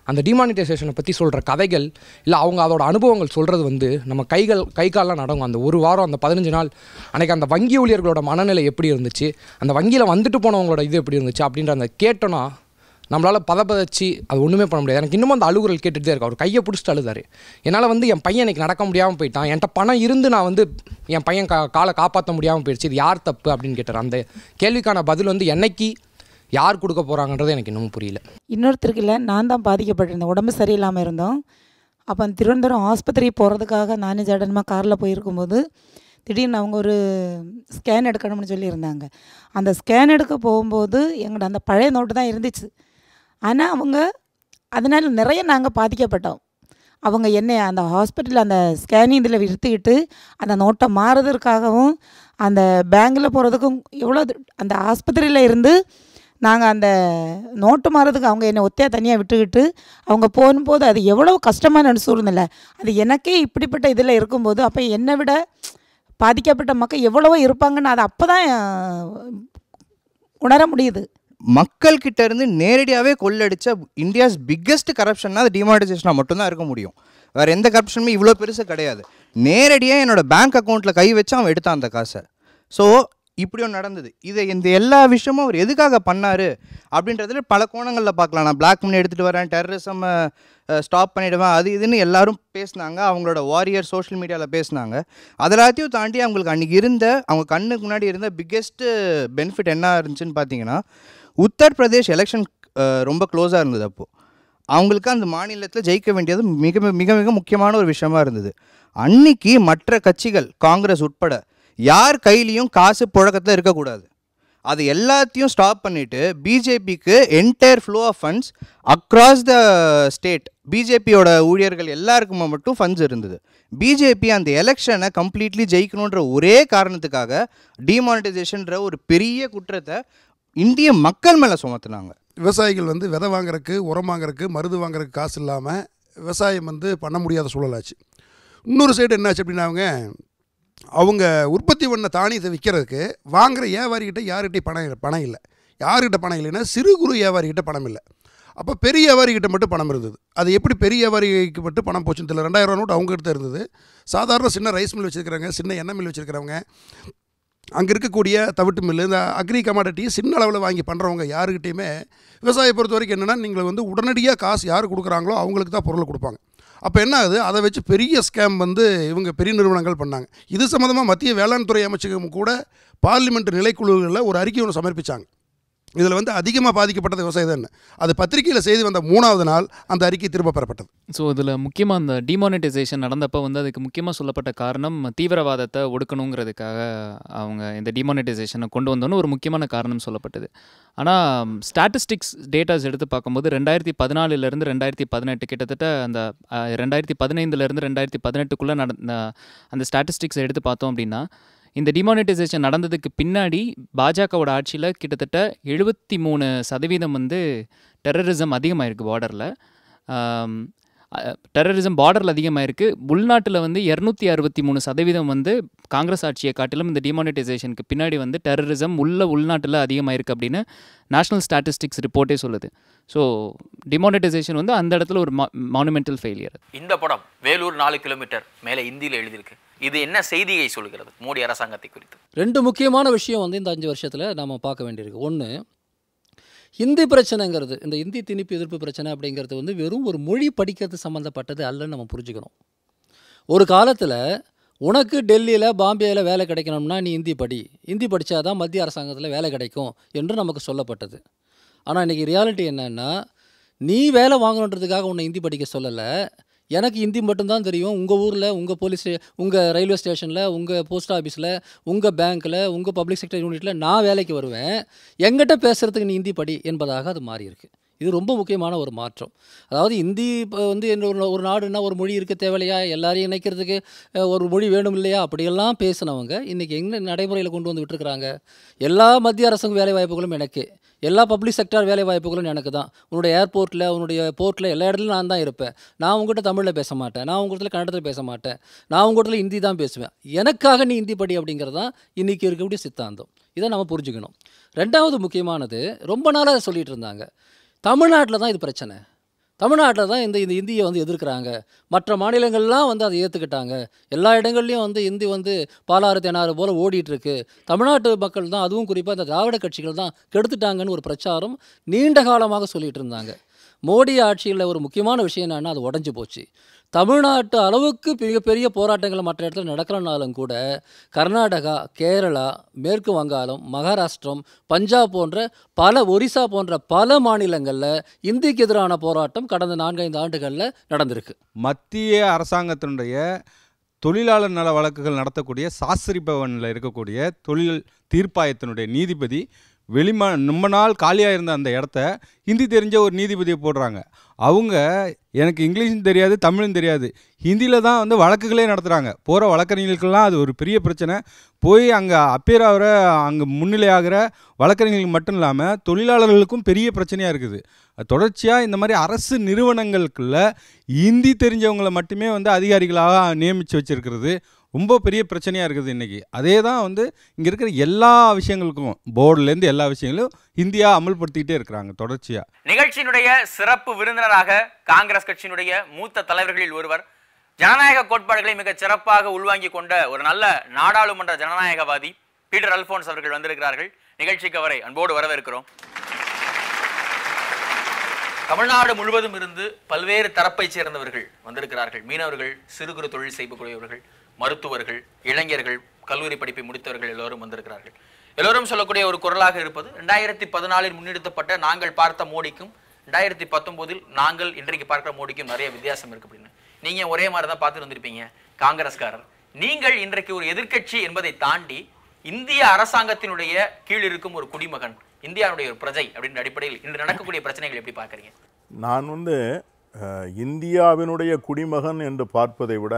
அந்த டிமானிட்டைசேஷனை பற்றி சொல்கிற கதைகள், இல்லை அவங்க அதோட அனுபவங்கள் சொல்கிறது நம்ம கை காலெலாம் நடக்கும். அந்த 1 வாரம், அந்த 15 நாள் அன்றைக்கி அந்த வங்கி ஊழியர்களோட மனநிலை எப்படி இருந்துச்சு, அந்த வங்கியில் வந்துட்டு போனவங்களோட இது எப்படி இருந்துச்சு அப்படின்ற அந்த கேட்டோன்னா நம்மளால் பதப்பதச்சு அது ஒன்றுமே பண்ண முடியாது. எனக்கு இன்னமும் அந்த அழுகுரல் கேட்டுகிட்டே இருக்கு. அவர் கையை பிடிச்சிட்டு அழுதார். என்னால் என் பையன் எனக்கு நடக்க முடியாமல் போயிட்டான், என்கிட்ட பணம் இருந்து நான் என் பையன் காலை காப்பாற்ற முடியாமல் போயிடுச்சு, இது யார் தப்பு அப்படின்னு கேட்டார். அந்த கேள்விக்கான பதில் என்னைக்கு யார் கொடுக்க போகிறாங்கன்றது எனக்கு இன்னமும் புரியல. இன்னொருத்தருக்கு இல்லை, நான் தான் பாதிக்கப்பட்டிருந்தேன். உடம்பு சரியில்லாமல் இருந்தோம். அப்போ அந்த திருவனந்தபுரம் ஆஸ்பத்திரி போகிறதுக்காக நானும் ஜடன்மா காரில் போயிருக்கும்போது திடீர்னு அவங்க ஒரு ஸ்கேன் எடுக்கணும்னு சொல்லியிருந்தாங்க. அந்த ஸ்கேன் எடுக்க போகும்போது எங்கள்கிட்ட அந்த பழைய நோட்டு தான் இருந்துச்சு. ஆனால் அவங்க அதனால் நிறைய நாங்கள் பாதிக்கப்பட்டோம். அவங்க என்ன அந்த ஹாஸ்பிட்டலில் அந்த ஸ்கேனிங் இதில் விடுத்துக்கிட்டு அந்த நோட்டை மாறுறதுக்காகவும் அந்த பேங்கில் போகிறதுக்கும் எவ்வளோ அந்த ஆஸ்பத்திரியில் இருந்து நாங்கள் அந்த நோட்டு மாறுறதுக்கு அவங்க என்னை ஒத்தையாக தனியாக விட்டுக்கிட்டு அவங்க போகும்போது அது எவ்வளோ கஷ்டமான சூழ்நிலை. அது எனக்கே இப்படிப்பட்ட இதில் இருக்கும்போது அப்போ என்னை விட பாதிக்கப்பட்ட மக்கள் எவ்வளவோ இருப்பாங்கன்னு அதை அப்போ தான் உணர முடியுது. மக்கள்கிட்ட இருந்து நேரடியாகவே கொள்ளடிச்ச இந்தியாஸ் பிக்கெஸ்ட் கரப்ஷன்னா அது டிமானிட்டைசேஷனாக மட்டும்தான் இருக்க முடியும். வேறு எந்த கரப்ஷனுமே இவ்வளோ பெருசு கிடையாது. நேரடியாக என்னோடய பேங்க் அக்கௌண்ட்டில் கை வச்சு அவன் எடுத்தான் அந்த காசை. ஸோ இப்படியும் நடந்தது. இதை இந்த எல்லா விஷயமும் அவர் எதுக்காக பண்ணார் அப்படின்றதுல பல கோணங்களில் பார்க்கலாம். நான் பிளாக் மணி எடுத்துகிட்டு வரேன், டெரரிசம் ஸ்டாப் பண்ணிவிடுவேன், அது இதுன்னு எல்லாரும் பேசினாங்க. அவங்களோட வாரியர் சோஷியல் மீடியாவில் பேசினாங்க. அதெல்லாத்தையும் தாண்டி அவங்களுக்கு அன்றைக்கி அவங்க கண்ணுக்கு முன்னாடி இருந்த பிக்கெஸ்ட்டு பெனிஃபிட் என்ன இருந்துச்சுன்னு பார்த்தீங்கன்னா, உத்தரப்பிரதேஷ் எலெக்ஷன் ரொம்ப க்ளோஸாக இருந்தது. அப்போது அவங்களுக்கு அந்த மாநிலத்தில் ஜெயிக்க வேண்டியது மிக மிக மிக முக்கியமான ஒரு விஷயமா இருந்தது. அன்னைக்கு மற்ற கட்சிகள் காங்கிரஸ் உட்பட யார் கையிலையும் காசு புழக்கத்தில் இருக்கக்கூடாது. அது எல்லாத்தையும் ஸ்டாப் பண்ணிவிட்டு பிஜேபிக்கு entire flow of funds across the state, பிஜேபியோட ஊழியர்கள் எல்லாருக்குமே மட்டும் ஃபண்ட்ஸ் இருந்தது. பிஜேபி அந்த எலெக்ஷனை கம்ப்ளீட்லி ஜெயிக்கணுன்ற ஒரே காரணத்துக்காக டிமானிட்டைசேஷன்ற ஒரு பெரிய குற்றத்தை இந்திய மக்கள் மேலே சுமத்துனாங்க. விவசாயிகள் வந்து விதை வாங்குறதுக்கு, உரம் வாங்குறதுக்கு, மருந்து வாங்குறதுக்கு காசு இல்லாமல் விவசாயம் வந்து பண்ண முடியாத சூழலாச்சு. இன்னொரு சைடு என்னாச்சு அப்படின்னா, அவங்க உற்பத்தி பண்ண தானியத்தை விற்கிறதுக்கு வாங்குகிற வியாபாரிகிட்ட யார்கிட்டையும் பணம் இல்லை. யார்கிட்ட பணம் இல்லைன்னா சிறு குறு வியாபாரிகிட்ட பணம் இல்லை. அப்போ பெரிய வியாபாரிகிட்ட மட்டும் பணம் இருந்தது. அது எப்படி பெரிய வியாபாரிக்கு மட்டும் பணம் போச்சுன்னு தெரியல. 2000 நோட்டு அவங்ககிட்ட இருந்தது. சாதாரண சின்ன ரைஸ் மில் வச்சுருக்கிறவங்க, சின்ன எண்ணெய் மில் வச்சுருக்கிறவங்க, அங்கே இருக்கக்கூடிய தவிட்டு மில்லு, இந்த அக்ரி கமாடிட்டி சின்ன அளவில் வாங்கி பண்ணுறவங்க யாருக்கிட்டையுமே விவசாயியை பொறுத்த வரைக்கும் என்னென்னா, நீங்கள் வந்து உடனடியாக காசு யார் கொடுக்குறாங்களோ அவங்களுக்கு தான் பொருளை கொடுப்பாங்க. அப்போ என்ன ஆகுது, அதை வச்சு பெரிய ஸ்கேம் வந்து இவங்க பெரிய நிறுவனங்கள் பண்ணாங்க. இது சம்மந்தமாக மத்திய வேளாண் துறை அமைச்சகம் கூட பார்லிமெண்ட் நிலைக்குழுவில் ஒரு அறிக்கை ஒன்று சமர்ப்பித்தாங்க. இதில் வந்து அதிகமாக பாதிக்கப்பட்டது விவசாயம் தான். அது பத்திரிகையில் செய்தி வந்த 3வது நாள் அந்த அறிக்கை திரும்ப பெறப்பட்டது. ஸோ இதில் முக்கியமாக அந்த டிமானிட்டைசேஷன் நடந்தப்போ வந்து அதுக்கு முக்கியமாக சொல்லப்பட்ட காரணம் தீவிரவாதத்தை ஒடுக்கணுங்கிறதுக்காக அவங்க இந்த டிமானிட்டைசேஷனை கொண்டு வந்தோன்னு ஒரு முக்கியமான காரணம் சொல்லப்பட்டது. ஆனால் ஸ்டாட்டிஸ்டிக்ஸ் டேட்டாஸ் எடுத்து பார்க்கும்போது 2014 2018 கிட்டத்தட்ட அந்த 2015 2018 நடந்த அந்த ஸ்டாட்டிஸ்டிக்ஸ் எடுத்து பார்த்தோம் அப்படின்னா, இந்த டிமானிட்டைசேஷன் நடந்ததுக்கு பின்னாடி பாஜகவோட ஆட்சியில் கிட்டத்தட்ட 73% வந்து டெரரிசம் அதிகமாகிருக்கு. டெரரிசம் பார்டரில் அதிகமாகிருக்கு. உள்நாட்டில் வந்து 263% வந்து காங்கிரஸ் ஆட்சியை காட்டிலும் இந்த டிமானிட்டைசேஷனுக்கு பின்னாடி வந்து டெரரிசம் உள்நாட்டில் அதிகமாகிருக்கு அப்படின்னு நேஷ்னல் ஸ்டாட்டிஸ்டிக்ஸ் ரிப்போர்ட்டே சொல்லுது. ஸோ டிமானிட்டைசேஷன் வந்து அந்த இடத்துல ஒரு மானுமெண்டல் ஃபெயிலியர். இந்த படம் வேலூர் 4 கிலோமீட்டர் மேலே இந்தியில் எழுதியிருக்கு. இது என்ன செய்தியை சொல்கிறது மோடி அரசாங்கத்தை குறித்து? 2 முக்கியமான விஷயம் வந்து இந்த 5 வருஷத்தில் நம்ம பார்க்க வேண்டியிருக்கு. ஒன்று, ஹிந்தி பிரச்சனைங்கிறது, இந்த இந்தி திணிப்பு எதிர்ப்பு பிரச்சனை அப்படிங்கிறது வந்து வெறும் ஒரு மொழி படிக்கிறது சம்மந்தப்பட்டது அல்லன்னு நம்ம புரிஞ்சுக்கணும். ஒரு காலத்தில் உனக்கு டெல்லியில் பாம்பேயில் வேலை கிடைக்கணும்னா நீ இந்தி படி, இந்தி படித்தா தான் மத்திய அரசாங்கத்தில் வேலை கிடைக்கும் என்று நமக்கு சொல்லப்பட்டது. ஆனால் இன்றைக்கி ரியாலிட்டி என்னென்னா, நீ வேலை வாங்கணுன்றதுக்காக உன்னை ஹிந்தி படிக்க சொல்லலை. எனக்கு ஹிந்தி மட்டும்தான் தெரியும். உங்கள் ஊரில், உங்கள் உங்கள் ரயில்வே ஸ்டேஷனில், உங்கள் போஸ்ட் ஆஃபீஸில், உங்கள் பேங்க்கில், உங்கள் பப்ளிக் செக்டர் யூனிட்டில் நான் வேலைக்கு வருவேன். எங்கிட்ட பேசுகிறதுக்கு நீ ஹிந்தி படி என்பதாக அது மாறி இருக்கு. இது ரொம்ப முக்கியமான ஒரு மாற்றம். அதாவது இந்தி வந்து ஒரு நாடுன்னா ஒரு மொழி இருக்க தேவையில்லையா, எல்லாரையும் இணைக்கிறதுக்கு ஒரு மொழி வேணும் இல்லையா, அப்படியெல்லாம் பேசினவங்க இன்றைக்கி எங்கே நடைமுறையில் கொண்டு வந்து விட்டுருக்குறாங்க. எல்லா மத்திய அரசாங்க வேலை வாய்ப்புகளும் எனக்கு, எல்லா பப்ளிக் செக்டார் வேலை வாய்ப்புகளும் எனக்கு தான். உன்னுடைய ஏர்போர்ட்டில், உன்னுடைய போர்ட்டில், எல்லா இடத்துலையும் நான் தான் இருப்பேன். நான் உங்கள்கிட்ட தமிழில் பேச மாட்டேன், நான் உங்கள்கிட்ட கன்னடத்தில் பேச மாட்டேன், நான் உங்கள்கிட்ட ஹிந்தி தான் பேசுவேன். எனக்காக நீ ஹிந்தி படி அப்படிங்கிறது தான் இன்றைக்கி இருக்கக்கூடிய சித்தாந்தம். இதை நம்ம புரிஞ்சுக்கணும். 2வது முக்கியமானது, ரொம்ப நாளாக சொல்லிகிட்டு இருந்தாங்க தமிழ்நாட்டில் தான் இது பிரச்சனை, தமிழ்நாட்டில் தான் இந்த இந்தியை வந்து எதிர்க்கிறாங்க, மற்ற மாநிலங்கள்லாம் வந்து அதை ஏற்றுக்கிட்டாங்க, எல்லா இடங்கள்லையும் வந்து இந்தி வந்து பாலாறு தேனாறு போல் ஓடிட்டுருக்கு, தமிழ்நாட்டு மக்கள் தான், அதுவும் குறிப்பாக இந்த திராவிட கட்சிகள் தான் கெடுத்துட்டாங்கன்னு ஒரு பிரச்சாரம் நீண்ட காலமாக சொல்லிகிட்டு இருந்தாங்க. மோடி ஆட்சியில் ஒரு முக்கியமான விஷயம் என்னன்னா, அது உடஞ்சி போச்சு. தமிழ்நாட்டு அளவுக்கு மிகப்பெரிய போராட்டங்கள் மற்ற இடத்துல நடக்கிறனாலும் கூட கர்நாடகா, கேரளா, மேற்கு வங்காளம், மகாராஷ்டிரம், பஞ்சாப் போன்ற ஒரிசா போன்ற பல மாநிலங்களில் இந்திக்கு எதிரான போராட்டம் கடந்த 4-5 ஆண்டுகளில் நடந்திருக்கு. மத்திய அரசாங்கத்தினுடைய தொழிலாளர் நல வழக்குகள் நடத்தக்கூடிய சாஸ்திரி பவனில் இருக்கக்கூடிய தொழில் தீர்ப்பாயத்தினுடைய நீதிபதி ரொம்ப நாள் காலியாக இருந்த அந்த இடத்த ஹிந்தி தெரிஞ்ச ஒரு நீதிபதியை போடுறாங்க. அவங்க எனக்கு இங்கிலீஷும் தெரியாது, தமிழும் தெரியாது, ஹிந்தியில் தான் வழக்குகளே நடத்துகிறாங்க. போகிற வழக்கறிஞர்களுக்கெல்லாம் அது ஒரு பெரிய பிரச்சனை. போய் அங்கே அப்பியர் ஆகிற, அங்கே முன்னிலையாகிற வழக்கறிஞர்களுக்கு மட்டும் இல்லாமல் தொழிலாளர்களுக்கும் பெரிய பிரச்சனையாக இருக்குது. தொடர்ச்சியாக இந்த மாதிரி அரசு நிறுவனங்களுக்குள்ள ஹிந்தி தெரிஞ்சவங்களை மட்டுமே அதிகாரிகளாக நியமித்து வச்சுருக்கிறது ரொம்ப பெரிய பிரச்சனையாக இருக்குது இன்றைக்கி. அதே தான் இங்கே இருக்கிற எல்லா விஷயங்களுக்கும், போர்டுலேருந்து எல்லா விஷயங்களும் இந்தியா அமல்படுத்திக்கிட்டே இருக்கிறாங்க தொடர்ச்சியாக. நிகழ்ச்சியினுடைய சிறப்பு விருந்தினராக காங்கிரஸ் கட்சியினுடைய மூத்த தலைவர்களில் ஒருவர், ஜனநாயக கோட்பாடுகளை மிக சிறப்பாக உள்வாங்கி கொண்ட ஒரு நல்ல நாடாளுமன்ற ஜனநாயகவாதி பீட்டர் அல்போன்ஸ் அவர்கள் வந்திருக்கிறார்கள். நிகழ்ச்சிக்கு அவரை அன்போடு வரவேற்கிறோம். தமிழ்நாடு முழுவதும் இருந்து பல்வேறு தரப்பை சேர்ந்தவர்கள் வந்திருக்கிறார்கள். மீனவர்கள், சிறு குறு தொழில் செய்யக்கூடியவர்கள், மருத்துவர்கள், இளைஞர்கள், கல்லூரி படிப்பை முடித்தவர்கள் எல்லோரும் வந்திருக்கிறார்கள். எல்லோரும் சொல்லக்கூடிய ஒரு குரலாக இருப்பது 2014 முன்னெடுத்தப்பட்ட நாங்கள் பார்த்த மோடிக்கும் 2019 நாங்கள் இன்றைக்கு பார்க்கிற மோடிக்கும் நிறைய வித்தியாசம் இருக்கு அப்படின்னு. நீங்க ஒரே மாதிரி தான் பார்த்துட்டு வந்திருப்பீங்க காங்கிரஸ்காரர். நீங்கள் இன்றைக்கு ஒரு எதிர்க்கட்சி என்பதை தாண்டி இந்திய அரசாங்கத்தினுடைய கீழ் இருக்கும் ஒரு குடிமகன், இந்தியாவுடைய ஒரு பிரஜை அப்படின்ற அடிப்படையில் இன்று நடக்கக்கூடிய பிரச்சனைகள் எப்படி பார்க்குறீங்க? நான் இந்தியாவினுடைய குடிமகன் என்று பார்ப்பதை விட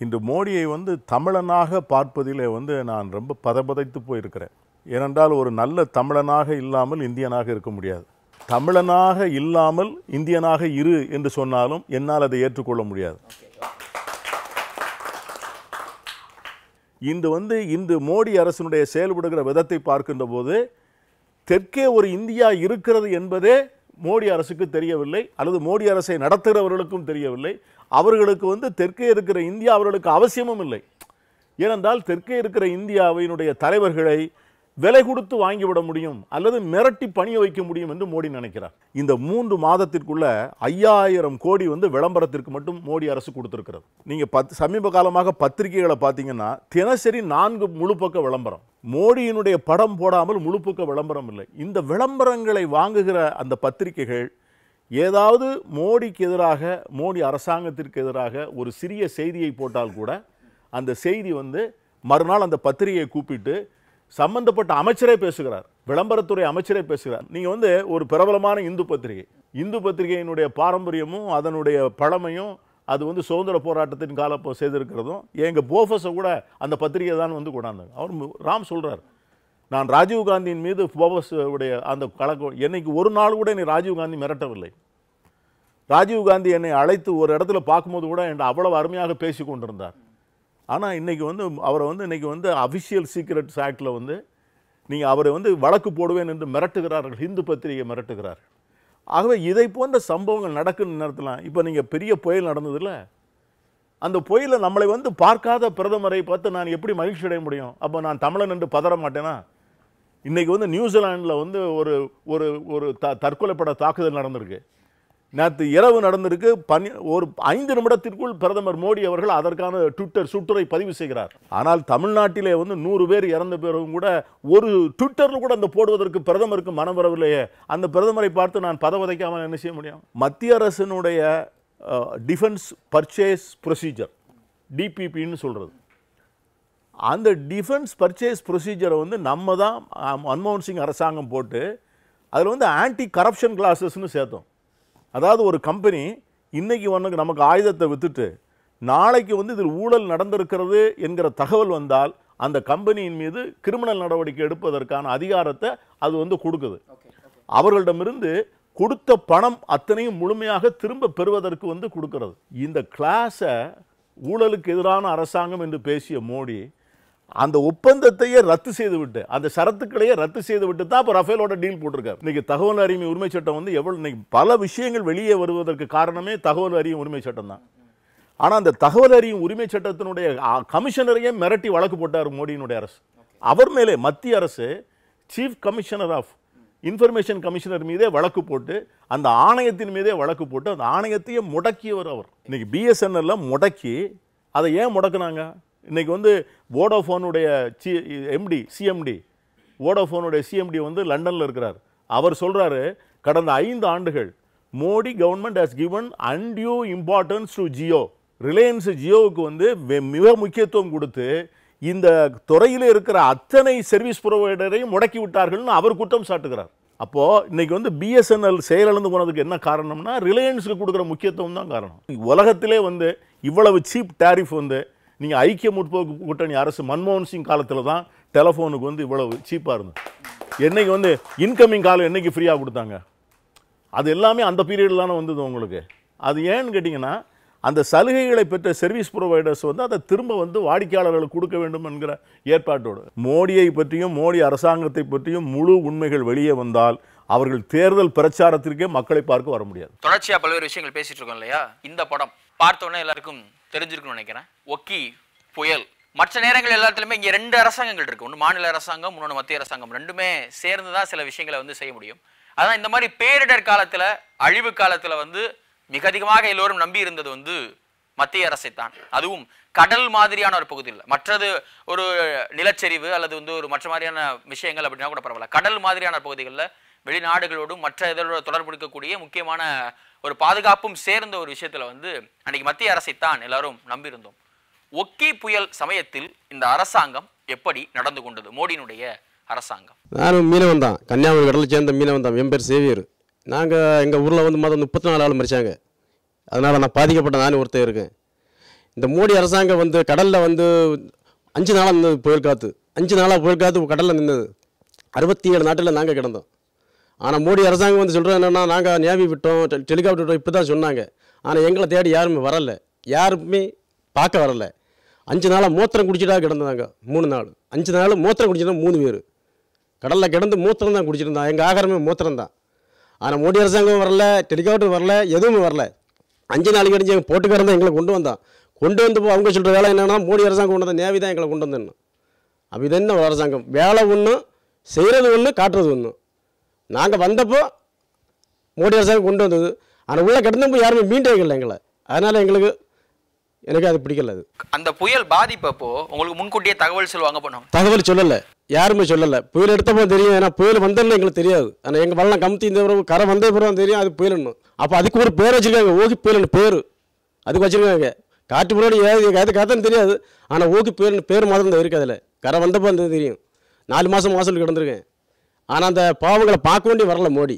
இன்று மோடியை தமிழனாக பார்ப்பதிலே நான் ரொம்ப பதபதைத்து போயிருக்கிறேன். ஏனென்றால் ஒரு நல்ல தமிழனாக இல்லாமல் இந்தியனாக இருக்க முடியாது. தமிழனாக இல்லாமல் இந்தியனாக இரு என்று சொன்னாலும் என்னால் அதை ஏற்றுக்கொள்ள முடியாது. இன்று மோடி அரசினுடைய செயல்படுகிற விதத்தை பார்க்கின்ற போது தெற்கே ஒரு இந்தியா இருக்கிறது என்பதே மோடி அரசுக்கு தெரியவில்லை, அல்லது மோடி அரசை நடத்துகிறவர்களுக்கும் தெரியவில்லை. அவர்களுக்கு தெற்கே இருக்கிற இந்தியா அவர்களுக்கு அவசியமும் இல்லை. ஏனென்றால் தெற்கே இருக்கிற இந்தியாவினுடைய தலைவர்களை விலை கொடுத்து வாங்கிவிட முடியும் அல்லது மிரட்டி பணிய வைக்க முடியும் என்று மோடி நினைக்கிறார். இந்த 3 மாதத்திற்குள்ள 5000 கோடி விளம்பரத்திற்கு மட்டும் மோடி அரசு கொடுத்திருக்கிறது. நீங்க சமீப காலமாக பத்திரிகைகளை பார்த்தீங்கன்னா தினசரி 4 முழுப்பக்க விளம்பரம். மோடியினுடைய படம் போடாமல் முழுப்பக்க விளம்பரம் இல்லை. இந்த விளம்பரங்களை வாங்குகிற அந்த பத்திரிகைகள் ஏதாவது மோடிக்கு எதிராக, மோடி அரசாங்கத்திற்கு எதிராக ஒரு சிறிய செய்தியை போட்டால் கூட அந்த செய்தி மறுநாள் அந்த பத்திரிகையை கூப்பிட்டு சம்பந்தப்பட்ட அமைச்சரே பேசுகிறார், விளம்பரத்துறை அமைச்சரே பேசுகிறார். நீங்க ஒரு பிரபலமான இந்து பத்திரிகையினுடைய பாரம்பரியமும் அதனுடைய பழமையும் அது சுதந்திர போராட்டத்தின் காலப்போ செய்திருக்கிறதும் எங்க போஃபஸை கூட அந்த பத்திரிகை தான் கொண்டாந்தாங்க. அவர் ராம் சொல்றார், நான் ராஜீவ்காந்தியின் மீது போஃபஸ் உடைய அந்த கலக்கம், என்னைக்கு ஒரு நாள் கூட என்னை ராஜீவ்காந்தி மிரட்டவில்லை. ராஜீவ்காந்தி என்னை அழைத்து ஒரு இடத்துல பார்க்கும்போது கூட என் அவ்வளவு அருமையாக பேசி கொண்டிருந்தார். ஆனால் இன்றைக்கி அவரை இன்றைக்கி அஃபிஷியல் சீக்ரெட்ஸ் ஆக்டில் நீங்கள் அவரை வழக்கு போடுவேன் என்று மிரட்டுகிறார்கள், ஹிந்து பத்திரிகை மிரட்டுகிறார். ஆகவே இதை போன்ற சம்பவங்கள் நடக்கிற நேரத்தில் இப்போ நீங்கள் பெரிய புயல் நடந்ததில்ல, அந்த புயலை நம்மளை பார்க்காத பிரதமரை பார்த்து நான் எப்படி மகிழ்ச்சி அடைய முடியும்? அப்போ நான் தமிழன் என்று பதற மாட்டேனா? இன்றைக்கி நியூசிலாண்டில் ஒரு ஒரு ஒரு தற்கொலைப்பட தாக்குதல் நடந்திருக்கு. நேற்று இரவு நடந்திருக்கு. ஒரு 5 நிமிடத்திற்குள் பிரதமர் மோடி அவர்கள் அதற்கான ட்விட்டர் சுற்றுரை பதிவு செய்கிறார். ஆனால் தமிழ்நாட்டிலே 100 பேர் இறந்த பிறகும் கூட ஒரு ட்விட்டரில் கூட அந்த போடுவதற்கு பிரதமருக்கு மனம் வரவில்லையே. அந்த பிரதமரை பார்த்து நான் பதவதைக்காமல் என்ன செய்ய முடியும்? மத்திய அரசினுடைய டிஃபென்ஸ் பர்ச்சேஸ் ப்ரொசீஜர், டிபிபின்னு சொல்கிறது, அந்த டிஃபென்ஸ் பர்ச்சேஸ் ப்ரொசீஜரை நம்ம தான் மன்மோகன் சிங் அரசாங்கம் போட்டு அதில் ஆன்டி கரப்ஷன் கிளாஸஸ்ன்னு சேர்த்தோம். அதாவது ஒரு கம்பெனி இன்னைக்கு நமக்கு ஆயுதத்தை வித்துட்டு நாளைக்கு இதில் ஊழல் நடந்திருக்கிறது என்கிற தகவல் வந்தால் அந்த கம்பெனியின் மீது கிரிமினல் நடவடிக்கை எடுப்பதற்கான அதிகாரத்தை அது கொடுக்குது. அவர்களிடமிருந்து கொடுத்த பணம் அத்தனையும் முழுமையாக திரும்ப பெறுவதற்கு கொடுக்கிறது. இந்த கிளாஸை ஊழலுக்கு எதிரான அரசாங்கம் என்று பேசிய மோடி அந்த ஒப்பந்தத்தையே ரத்து செய்துவிட்டு, அந்த ஷரத்துக்களையே ரத்து செய்துவிட்டு தான் இப்போ ரஃபேலோட டீல் போட்டிருக்காரு. இன்னைக்கு தகவல் அறியும் உரிமை சட்டம் இன்னைக்கு பல விஷயங்கள் வெளியே வருவதற்கு காரணமே தகவல் அறியும் உரிமை சட்டம் தான். ஆனால் அந்த தகவல் அறியும் உரிமை சட்டத்தினுடைய கமிஷனரையே மிரட்டி வழக்கு போட்டார் மோடியினுடைய அரசு. அவர் மேலே மத்திய அரசு chief commissioner of information commissioner மீதே வழக்கு போட்டு அந்த ஆணையத்தின் மீதே வழக்கு போட்டு அந்த ஆணையத்தையே முடக்கியவர் அவர். இன்னைக்கு பிஎஸ்என்எல்ல முடக்கி அதை ஏன் முடக்குனாங்க? இன்னைக்கு வந்து வோடாஃபோனுடைய சிஎம்டி வோடாஃபோனுடைய சிஎம்டி வந்து லண்டனில் இருக்கிறார். அவர் சொல்கிறாரு, கடந்த 5 ஆண்டுகள் Modi government has given undue importance to Jio. Reliance ஜியோவுக்கு வந்து மிக முக்கியத்துவம் கொடுத்து இந்த துறையில் இருக்கிற அத்தனை சர்வீஸ் ப்ரொவைடரையும் முடக்கி விட்டார்கள்னு அவர் குற்றம் சாட்டுகிறார். அப்போது இன்னைக்கு வந்து பிஎஸ்என்எல் செயலிழந்து போனதுக்கு என்ன காரணம்னா ரிலையன்ஸுக்கு கொடுக்குற முக்கியத்துவம் தான் காரணம். உலகத்திலே வந்து இவ்வளவு சீப் டேரிஃப் வந்து நீங்கள் ஐக்கிய முற்போக்கு கூட்டணி அரசு மன்மோகன் சிங் காலத்தில் தான் டெலிஃபோனுக்கு வந்து இவ்வளவு சீப்பாக இருந்தது. என்னைக்கு வந்து இன்கமிங் கால் என்னைக்கு ஃப்ரீயாக கொடுத்தாங்க? அது எல்லாமே அந்த பீரியடில் தானே வந்தது உங்களுக்கு. அது ஏன்னு கேட்டிங்கன்னா அந்த சலுகைகளை பெற்ற சர்வீஸ் ப்ரொவைடர்ஸ் வந்து அதை திரும்ப வந்து வாடிக்கையாளர்களுக்கு கொடுக்க வேண்டும் என்கிற ஏற்பாட்டோடு மோடியை பற்றியும் மோடி அரசாங்கத்தை பற்றியும் முழு உண்மைகள் வெளியே வந்தால் அவர்கள் தேர்தல் பிரச்சாரத்திற்கே மக்களை பார்க்க வர முடியாது. தொடர்ச்சியாக பல்வேறு விஷயங்கள் பேசிட்டு இருக்கோம் இல்லையா? இந்த படம் பார்த்தோன்னே எல்லாருக்கும் தெரிஞ்சிருக்குன்னு நினைக்கிறேன். ஒக்கி புயல். மற்ற நேரங்கள் எல்லாத்துலையுமே இங்கே 2 அரசாங்கங்கள் இருக்குது. ஒன்று மாநில அரசாங்கம், இன்னொன்று மத்திய அரசாங்கம். ரெண்டுமே சேர்ந்து தான் சில விஷயங்களை வந்து செய்ய முடியும். அதான் இந்த மாதிரி பேரிடர் காலத்தில், அழிவு காலத்தில் வந்து மிக அதிகமாக எல்லோரும் நம்பி இருந்தது வந்து மத்திய அரசை தான். அதுவும் கடல் மாதிரியான ஒரு பகுதியில். மற்றது ஒரு நிலச்சரிவு அல்லது வந்து ஒரு மற்ற மாதிரியான விஷயங்கள் அப்படின்னா கூட பரவாயில்ல. கடல் மாதிரியான பகுதிகளில் வெளிநாடுகளோடும் மற்ற இதோட தொடர்பு இருக்கக்கூடிய முக்கியமான ஒரு பாதுகாப்பும் சேர்ந்த ஒரு விஷயத்தில் வந்து அன்றைக்கி மத்திய அரசை தான் எல்லாரும் நம்பியிருந்தோம். ஒக்கி புயல் சமயத்தில் இந்த அரசாங்கம் எப்படி நடந்து கொண்டது? மோடியினுடைய அரசாங்கம். நானும் மீனவன் தான், கன்னியாகுமரி கடலில் சேர்ந்த மீனவன் தான். என் பேர் சேவியர். நாங்கள் எங்கள் ஊரில் வந்து மொத்தம் 34 ஆள் மறிச்சாங்க. அதனால் நான் பாதிக்கப்பட்ட நானும் ஒருத்தர் இருக்கேன். இந்த மோடி அரசாங்கம் வந்து கடலில் வந்து 5 நாளாக இருந்தது புயல் காற்று. 5 நாளாக புயல் காற்று கடலில் நின்றது. 67 நாட்டில் நாங்கள் கிடந்தோம். ஆனால் மோடி அரசாங்கம் வந்து சொல்கிறது என்னென்னா, நாங்கள் நேவி விட்டோம், ஹெலிகாப்டர் விட்டோம், இப்படி தான் சொன்னாங்க. ஆனால் எங்களை தேடி யாருமே வரலை, யாருமே பார்க்க வரலை. 5 நாளாக மூத்திரம் குடிச்சிட்டா கிடந்தாங்க. 3 நாள் 5 நாள் மூத்திரம் குடிச்சிருந்தோம். 3 பேர் கடலில் கிடந்து மூத்திரம் தான் குடிச்சிருந்தான். எங்கள் ஆகாரமே மூத்திரம் தான். ஆனால் மோடி அரசாங்கம் வரல, ஹெலிகாப்டர் வரல, எதுவுமே வரல. 5 நாள் கழிஞ்சு எங்கள் போட்டுக்காரன் தான் எங்களை கொண்டு வந்தான். கொண்டு வந்து அவங்க சொல்கிற வேலை என்னென்னா, மோடி அரசாங்கம் கொண்டு வந்த நேவி தான் எங்களை கொண்டு வந்தேன்னு. அப்போ இது என்ன ஒரு அரசாங்கம்? வேலை ஒன்று, செய்கிறது ஒன்று, காட்டுறது ஒன்று. நாங்கள் வந்தப்போ மோடி அரசாங்கம் கொண்டு வந்தது. ஆனால் உள்ளே கிடந்தப்போ யாருமே மீண்டே இல்லை எங்களை. அதனால் எனக்கு அது பிடிக்கல. அது அந்த புயல் பாதிப்பப்போ உங்களுக்கு முன்கூட்டியே தகவல் சொல்லுவாங்க பண்ணுவோம். தகவல் சொல்லலை, யாருமே சொல்லலை. புயல் எடுத்தப்போ தெரியும், ஏன்னா புயல் வந்தோன்னு எங்களுக்கு தெரியாது. ஆனால் எங்கள் வெள்ளம் கமுத்தி இந்த பிறகு கரை வந்த பிறகு தெரியும் அது புயல்னு. அப்போ அதுக்கு ஒரு பேர் வச்சுருக்காங்க, ஓகி புயல்னு பேர் அதுக்கு வச்சுருக்காங்க. காற்று முன்னாடி அது கதைன்னு தெரியாது. ஆனால் ஓகி புயல்னு பேர் மாதிரி தான் இருக்குது. அதில் கரை வந்தப்போ அந்த தெரியும். 4 மாதம் வாசல் கிடந்திருக்கேன். ஆனால் அந்த பாவங்களை பார்க்க வேண்டி வரல மோடி.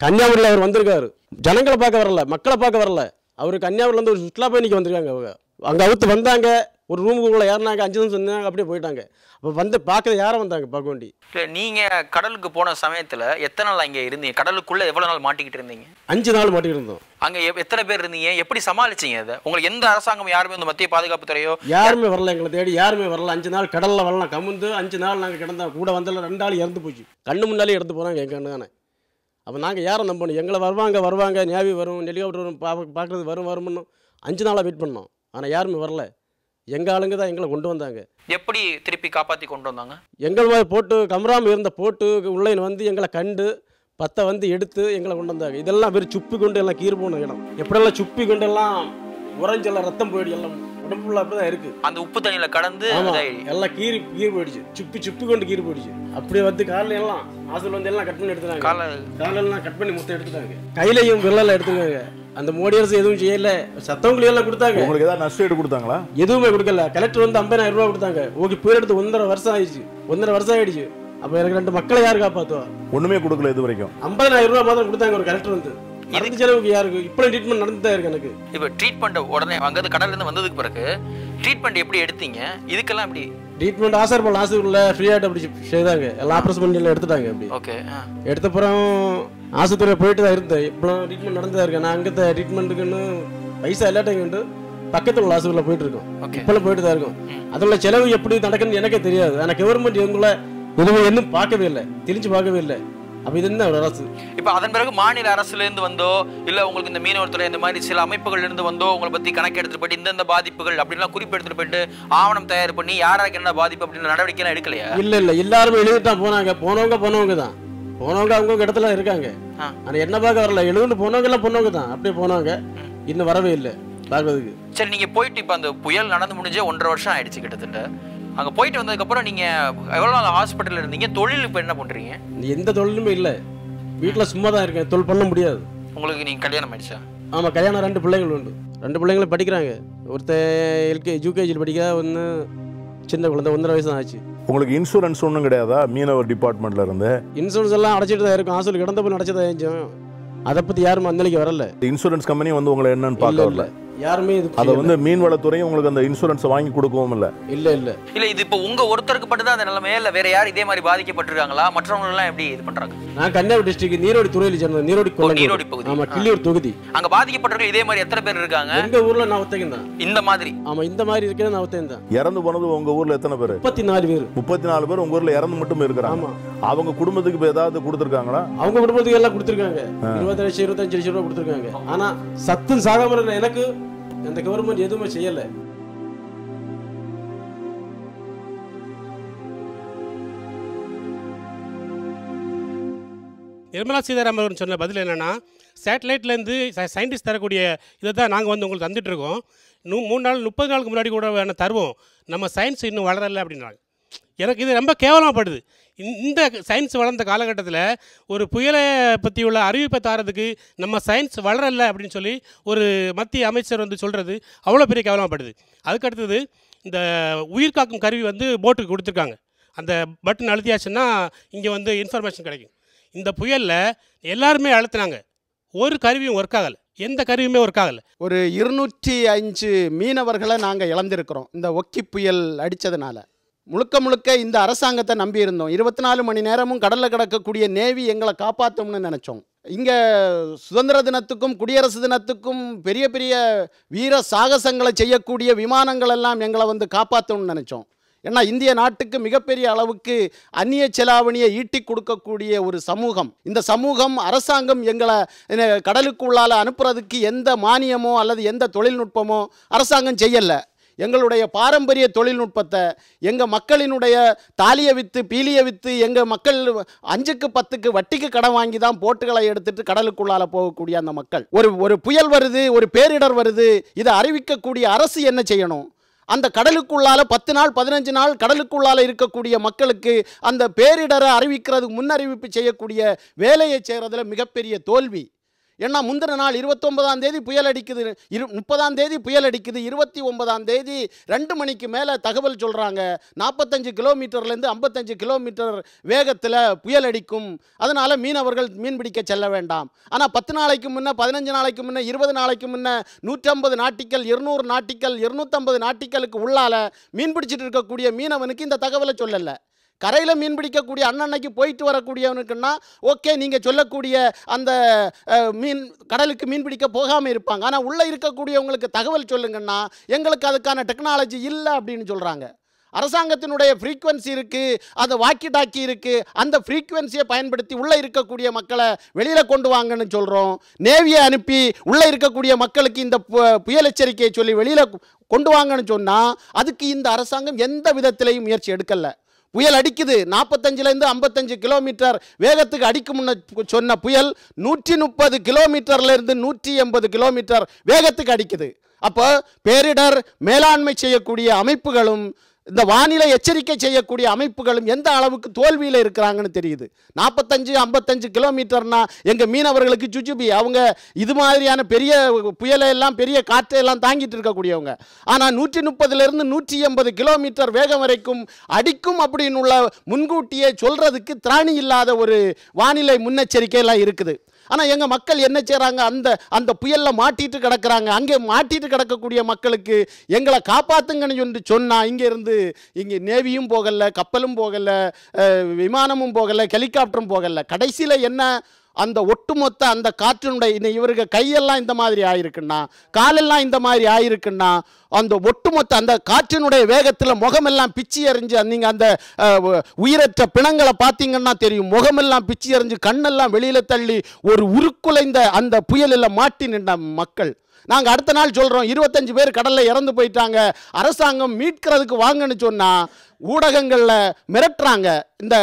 கன்னியாகுமரியில் அவர் வந்திருக்காரு, ஜனங்களை பார்க்க வரல, மக்களை பார்க்க வரல. அவர் கன்னியாகுமரியில் வந்து ஒரு சுற்றுலா பயணிக்கு வந்திருக்காங்க. அவங்க அங்கே அவுத்து வந்தாங்க, ஒரு ரூமுக்குள்ளே ஏறினாங்க, 5 நிமிஷம் இருந்தாங்க, அப்படியே போயிட்டாங்க. அப்போ வந்து பார்க்க யாரும் வந்தாங்க பார்க்க வேண்டி. நீங்கள் கடலுக்கு போன சமயத்தில் எத்தனை நாள் அங்கே இருந்தீங்க? கடலுக்குள்ளே எவ்வளோ நாள் மாட்டிக்கிட்டு இருந்தீங்க? 5 நாள் மாட்டிக்கிட்டு இருந்தோம். அங்கே எத்தனை பேர் இருந்தீங்க? எப்படி சமாளிச்சிங்க அதை? உங்களுக்கு எந்த அரசாங்கம் யாருமே வந்து மத்திய பாதுகாப்பு துறையோ யாருமே வரல, எங்களை தேடி யாருமே வரல. 5 நாள் கடலில் வரலாம் கமுந்து 5 நாள் நாங்கள் கிடந்தோம். கூட வந்தால 2 ஆள் இறந்து போச்சு. கண்ணு முன்னாலே இறந்து போகிறாங்க எங்கள் கண்ணு தானே. அப்போ நாங்கள் யாரை நம்பணும்? எங்களை வருவாங்க, நேவி வரும், ஹெலிகாப்டர் வரும், பார்க்குறது வரும்னு 5 நாளாக வெயிட் பண்ணோம். ஆனால் யாருமே வரல. எங்கள் ஆளுங்க தான் எங்களை கொண்டு வந்தாங்க. எப்படி திருப்பி காப்பாற்றி கொண்டு வந்தாங்க? எங்கள் போட்டு கமராமல் இருந்த போட்டு உள்ளே வந்து எங்களை கண்டு பத்தை வந்து எடுத்து எங்களை கொண்டு வந்தாங்க. இதெல்லாம் வெறும் சுப்பி கொண்டு எல்லாம் கீறு போன இடம். எப்படியெல்லாம் சுப்பி கொண்டு எல்லாம் உறைஞ்செல்லாம் ரத்தம் போயிடுச்சு. எல்லாம் உடம்புல அப்படி தான் இருக்குது. அந்த உப்பு தண்ணியில் கடந்து எல்லாம் கீறி போயிடுச்சு. சுப்பி கொண்டு கீறி போயிடுச்சு. அப்படியே வந்து காலில் எல்லாம் ஆசல் வந்து எல்லாம் கட் பண்ணி எடுத்துட்டாங்க. காலெல்லாம் கட் பண்ணி மொத்தம் எடுத்துட்டாங்க. கையிலையும் விரலில் எடுத்துக்காங்க. அந்த மோடி அரசு எதுவும் செய்யல. சத்தவங்களை எல்லாம் கொடுத்தாங்க. உங்களுக்கு ஏதாவது நஷ்டம் கொடுத்தாங்களா? எதுவுமே கொடுக்கல. கலெக்டர் வந்து 50,000 ரூபா கொடுத்தாங்க. ஓகே புயல் எடுத்து 1.5 வருஷம் ஆயிடுச்சு. 1.5 வருஷம் ஆயிடுச்சு. அப்போ எனக்கு 2 மக்களை யாரு காப்பாற்றுவா? ஒன்றுமே கொடுக்கல இது வரைக்கும். 50,000 ரூபா மாத்திரம் கொடுத்தாங்க ஒரு கலெக்டர் வந்து. மருந்து செலவுக்கு யாருக்கு இப்போ ட்ரீட்மெண்ட் நடந்துதான் இருக்கு எனக்கு. இப்போ ட்ரீட்மெண்ட் உடனே அங்கே கடல்லேருந்து வந்ததுக்கு பிறகு ட்ரீட்மெண்ட் எப்படி எடுத்தீங்க? இதுக்கெல்லாம் எப்படி ட்ரீட்மெண்ட்? ஹாஸ்பிட்டலில் ஃப்ரீயாகிட்டு அப்படி செய்தாங்க. எல்லாம் ஆப்ரேஷன் பண்ணி எல்லாம் எடுத்துட்டாங்க. அப்படி ஓகே எடுத்தப்புறம் ஆஸ்பத்திரியில் போயிட்டு தான் இருந்தேன். இப்போ ட்ரீட்மெண்ட் நடந்துதான் இருக்கேன். நான் அங்கே ட்ரீட்மெண்ட்டுக்குன்னு பைசா இல்லாட்டேங்கன்ட்டு பக்கத்தில் உள்ள ஹாஸ்பிட்டலில் போயிட்டு இருக்கோம். இப்போல்லாம் போயிட்டு தான் இருக்கும். அதில் செலவு எப்படி நடக்குன்னு எனக்கே தெரியாது. ஆனால் கவர்மெண்ட் எங்களை எதுவும் இன்னும் பார்க்கவே இல்லை, தெரிஞ்சு பார்க்கவே இல்லை. அப்போ இது என்ன ஒரு அரசு? இப்போ அதன் பிறகு மாநில அரசுலேருந்து வந்தோ இல்லை உங்களுக்கு இந்த மீனவர் துறை இந்த மாதிரி சில அமைப்புகள்லேருந்து வந்தோ உங்களை பற்றி கணக்கு எடுத்துகிட்டு போயிட்டு இந்தந்த பாதிப்புகள் அப்படின்லாம் குறிப்பு எடுத்துகிட்டு போயிட்டு ஆவணம் தயார் பண்ணி யாராருக்கு என்ன பாதிப்பு அப்படின்னு நடவடிக்கைலாம் எடுக்கலையா? இல்லை எல்லாருமே எழுதிட்டு தான் போனாங்க. போனவங்க தான் போனவங்க அவங்க இடத்துல இருக்காங்க. ஆனால் என்ன பார்க்க வரல. எழுதுன்னு போனவங்க எல்லாம் பொண்ணவங்க தான். அப்படியே போனவங்க இன்னும் வரவே இல்லை பார்க்கறதுக்கு. சரி, நீங்கள் போயிட்டு இப்போ அந்த புயல் நடந்து முடிஞ்சே 1.5 வருஷம் ஆயிடுச்சு கிட்டத்தட்ட. அங்கே போயிட்டு வந்ததுக்கப்புறம் நீங்கள் எவ்வளோ நாள் ஹாஸ்பிட்டலில் இருந்தீங்க? தொழில் இப்போ என்ன பண்ணுறீங்க? எந்த தொழிலுமே இல்லை. வீட்டில் சும்மா தான் இருக்கேன். தொழில் பண்ண முடியாது. உங்களுக்கு நீங்கள் கல்யாணம் ஆயிடுச்சா? ஆமாம், கல்யாணம். 2 பிள்ளைகள் உண்டு. 2 பிள்ளைங்களும் படிக்கிறாங்க. ஒருத்தர் யூகேஜியில் படிக்கிறா, ஒன்று சின்ன குழந்தை 1.5 வயசு தான் ஆச்சு. உங்களுக்கு இன்சூரன்ஸ் ஒன்றும் கிடையாதா மீனவர் டிபார்ட்மெண்ட்ல இருந்து? இன்சூரன்ஸ் எல்லாம் அடைச்சிட்டு தான் இருக்கும். ஹாஸ்பிட்டல் கிடந்த போய் அடைச்சதா இருந்துச்சோம். அதை பற்றி யாரும் அந்தளிக்கு வரல. இன்சூரன்ஸ் கம்பெனி வந்து உங்களை என்னன்னு பார்க்க வரல யாருமே. அதை வந்து மீன்வளத்துறையும் உங்களுக்கு அந்த இன்சூரன்ஸை வாங்கி கொடுக்கவும் இல்லை. இல்லை இது இப்போ உங்க ஒருத்தருக்கு மட்டும் தான் அந்த நிலைமையே இல்லை, வேற யாரும் இதே மாதிரி பாதிக்கப்பட்டிருக்காங்களா? மற்றவங்க எல்லாம் எப்படி இது பண்றாங்க? நான் கன்னியாகுமரி டிஸ்ட்ரிக்ட் நீரோடி துறையில் சேர்ந்த நீரோடி பகுதி. ஆமா, கிள்ளியூர் தொகுதி. அங்க பாதிக்கப்பட்டவர்கள் இதே மாதிரி எத்தனை பேர் இருக்காங்க? எங்க ஊர்ல நான் ஒத்தேன் தான். இந்த மாதிரி? ஆமா, இந்த மாதிரி இருக்கிறது நான் ஒத்தேன் தான். இறந்து போனது உங்க ஊர்ல எத்தனை பேர்? 34 பேர். 34 பேர் உங்க ஊர்ல இறந்து மட்டும் இருக்கிறாங்க. அவங்க குடும்பத்துக்கு இப்போ ஏதாவது கொடுத்துருக்காங்களா? அவங்க குடும்பத்துக்கு எல்லாம் கொடுத்துருக்காங்க. 20 லட்சம் 25 லட்சம் ரூபாய் கொடுத்துருக்காங்க. ஆனா சத்தும் சாகாம எனக்கு அந்த கவர்மெண்ட் எதுவுமே செய்யல. நிர்மலா சீதாராமன் சொன்ன பதில் என்னென்னா, சேட்டலைட்லேருந்து சயின்டிஸ்ட் தரக்கூடிய இதை தான் நாங்கள் வந்து உங்களுக்கு தந்துட்டுருக்கோம். 3 நாள் 30 நாளுக்கு முன்னாடி கூட வேணால் தருவோம், நம்ம சயின்ஸ் இன்னும் வளரலை அப்படின்றாங்க. எனக்கு இது ரொம்ப கேவலமாகப்படுது. இந்த சயின்ஸ் வளர்ந்த காலகட்டத்தில் ஒரு புயலை பற்றி உள்ள அறிவிப்பை தாரதுக்கு நம்ம சயின்ஸ் வளரலை அப்படின்னு சொல்லி ஒரு மத்திய அமைச்சர் வந்து சொல்கிறது அவ்வளோ பெரிய கேவலமாகப்படுது. அதுக்கடுத்தது இந்த உயிர் காக்கும் கருவி வந்து போட்டுக்கு கொடுத்துருக்காங்க. அந்த பட்டன் அழுத்தியாச்சுன்னா இங்கே வந்து இன்ஃபர்மேஷன் கிடைக்கும். இந்த புயலில் எல்லாருமே அழுத்தினாங்க, ஒரு கருவியும் ஒர்க் ஆகலை, எந்த கருவியுமே ஒர்க் ஆகலை. ஒரு 205 மீனவர்களை நாங்கள் இழந்திருக்கிறோம் இந்த ஒக்கி புயல் அடித்ததுனால. முழுக்க இந்த அரசாங்கத்தை நம்பியிருந்தோம். 24 மணி நேரமும் கடலில் கிடக்கக்கூடிய நேவி எங்களை காப்பாற்றும்னு நினச்சோம். இங்கே சுதந்திர தினத்துக்கும் குடியரசு தினத்துக்கும் பெரிய பெரிய வீர சாகசங்களை செய்யக்கூடிய விமானங்கள் எல்லாம் எங்களை வந்து காப்பாற்றணும்னு நினச்சோம். ஏன்னா இந்திய நாட்டுக்கு மிகப்பெரிய அளவுக்கு அந்நிய செலாவணியை ஈட்டி கொடுக்கக்கூடிய ஒரு சமூகம். இந்த சமூகம் அரசாங்கம் எங்களை கடலுக்குள்ளால் அனுப்புறதுக்கு எந்த மானியமோ அல்லது எந்த தொழில்நுட்பமோ அரசாங்கம் செய்யலை. எங்களுடைய பாரம்பரிய தொழில்நுட்பத்தை எங்கள் மக்களினுடைய தாலியை விற்று பீலியை விற்று எங்கள் மக்கள் 5க்கு 10க்கு வட்டிக்கு கடன் வாங்கி தான் போட்டுகளை எடுத்துட்டு கடலுக்குள்ளால் போகக்கூடிய அந்த மக்கள். ஒரு புயல் வருது, ஒரு பேரிடர் வருது, இதை அறிவிக்கக்கூடிய அரசு என்ன செய்யணும்? அந்த கடலுக்குள்ளால் 10 நாள் 15 நாள் கடலுக்குள்ளால் இருக்கக்கூடிய மக்களுக்கு அந்த பேரிடரை அறிவிக்கிறதுக்கு முன்னறிவிப்பு செய்யக்கூடிய வேலையை செய்கிறதுல மிகப்பெரிய தோல்வி. ஏன்னா முந்தின நாள் 29ஆம் தேதி புயல் அடிக்குது, 30ஆம் தேதி புயல் அடிக்குது, 29ஆம் தேதி 2 மணிக்கு மேலே தகவல் சொல்கிறாங்க 45 கிலோமீட்டர்லேருந்து 55 கிலோமீட்டர் வேகத்தில் புயல் அடிக்கும், அதனால் மீனவர்கள் மீன் பிடிக்க செல்ல வேண்டாம். ஆனால் 10 நாளைக்கு முன்னே 15 நாளைக்கு முன்னே 20 நாளைக்கு முன்னே 150 நாட்டிக்கல் 200 நாட்டிக்கல் 250 நாட்டிக்கலுக்கு உள்ளால் மீன் பிடிச்சிட்டு இருக்கக்கூடிய மீனவனுக்கு இந்த தகவலை சொல்லலை. கரையில் மீன் பிடிக்கக்கூடிய அன்னன்னைக்கு போயிட்டு வரக்கூடியவனுக்குன்னா ஓகே, நீங்கள் சொல்லக்கூடிய அந்த மீன் கடலுக்கு மீன் பிடிக்க போகாமல் இருப்பாங்க. ஆனால் உள்ளே இருக்கக்கூடியவங்களுக்கு தகவல் சொல்லுங்கன்னா எங்களுக்கு அதுக்கான டெக்னாலஜி இல்லை அப்படின்னு சொல்கிறாங்க. அரசாங்கத்தினுடைய ஃப்ரீக்வன்சி இருக்குது, அந்த வாக்கி டாக்கி இருக்குது, அந்த ஃப்ரீக்வன்சியை பயன்படுத்தி உள்ளே இருக்கக்கூடிய மக்களை வெளியில் கொண்டு வாங்கன்னு சொல்கிறோம். நேவியை அனுப்பி உள்ளே இருக்கக்கூடிய மக்களுக்கு இந்த புயல் எச்சரிக்கையை சொல்லி வெளியில் கொண்டு வாங்கன்னு சொன்னால் அதுக்கு இந்த அரசாங்கம் எந்த விதத்திலையும் முயற்சி எடுக்கலை. புயல் அடிக்குது 45லேருந்து 55 கிலோமீட்டர் வேகத்துக்கு அடிக்கும்னு சொன்ன புயல் 130 கிலோமீட்டர்லேருந்து 180 கிலோமீட்டர் வேகத்துக்கு அடிக்குது. அப்போ பேரிடர் மேலாண்மை செய்யக்கூடிய அமைப்புகளும் இந்த வானிலை எச்சரிக்கை செய்யக்கூடிய அமைப்புகளும் எந்த அளவுக்கு தோல்வியில் இருக்கிறாங்கன்னு தெரியுது. 45-55 கிலோமீட்டர்னா எங்கள் மீனவர்களுக்கு சுச்சுபி, அவங்க இது மாதிரியான பெரிய புயலை எல்லாம் பெரிய காற்றையெல்லாம் தாங்கிட்டு இருக்கக்கூடியவங்க. ஆனால் 130லேருந்து 180 கிலோமீட்டர் வேகம் வரைக்கும் அடிக்கும் அப்படின்னு உள்ள முன்கூட்டியே சொல்கிறதுக்கு திராணி இல்லாத ஒரு வானிலை முன்னெச்சரிக்கையெல்லாம் இருக்குது. ஆனால் எங்கள் மக்கள் என்ன செய்கிறாங்க, அந்த புயலில் மாட்டிட்டு கிடக்கிறாங்க. அங்கே மாட்டிட்டு கிடக்கக்கூடிய மக்களுக்கு எங்களை காப்பாற்றுங்கன்னு சொன்னால் இங்கே நேவியும் போகலை, கப்பலும் போகலை, விமானமும் போகலை, ஹெலிகாப்டரும் போகலை. கடைசியில் என்ன, அந்த ஒட்டுமொத்த அந்த காற்றினுடைய இவருக்கு கையெல்லாம் இந்த மாதிரி ஆயிருக்குன்னா, காலெல்லாம் இந்த மாதிரி ஆயிருக்குன்னா அந்த ஒட்டுமொத்த அந்த காற்றினுடைய வேகத்தில் முகமெல்லாம் பிச்சு எறிஞ்சு நீங்கள் அந்த உயிரற்ற பிணங்களை பார்த்தீங்கன்னா தெரியும். முகமெல்லாம் பிச்சு எறிஞ்சு கண்ணெல்லாம் வெளியில் தள்ளி ஒரு உருக்குலைந்த அந்த புயலில் மாட்டி நின்ற மக்கள். நாங்கள் அடுத்த நாள் சொல்கிறோம் 25 பேர் கடலில் இறந்து போயிட்டாங்க, அரசாங்கம் மீட்கிறதுக்கு வாங்கன்னு சொன்னால் ஊடகங்களில் மிரட்டுறாங்க, இந்த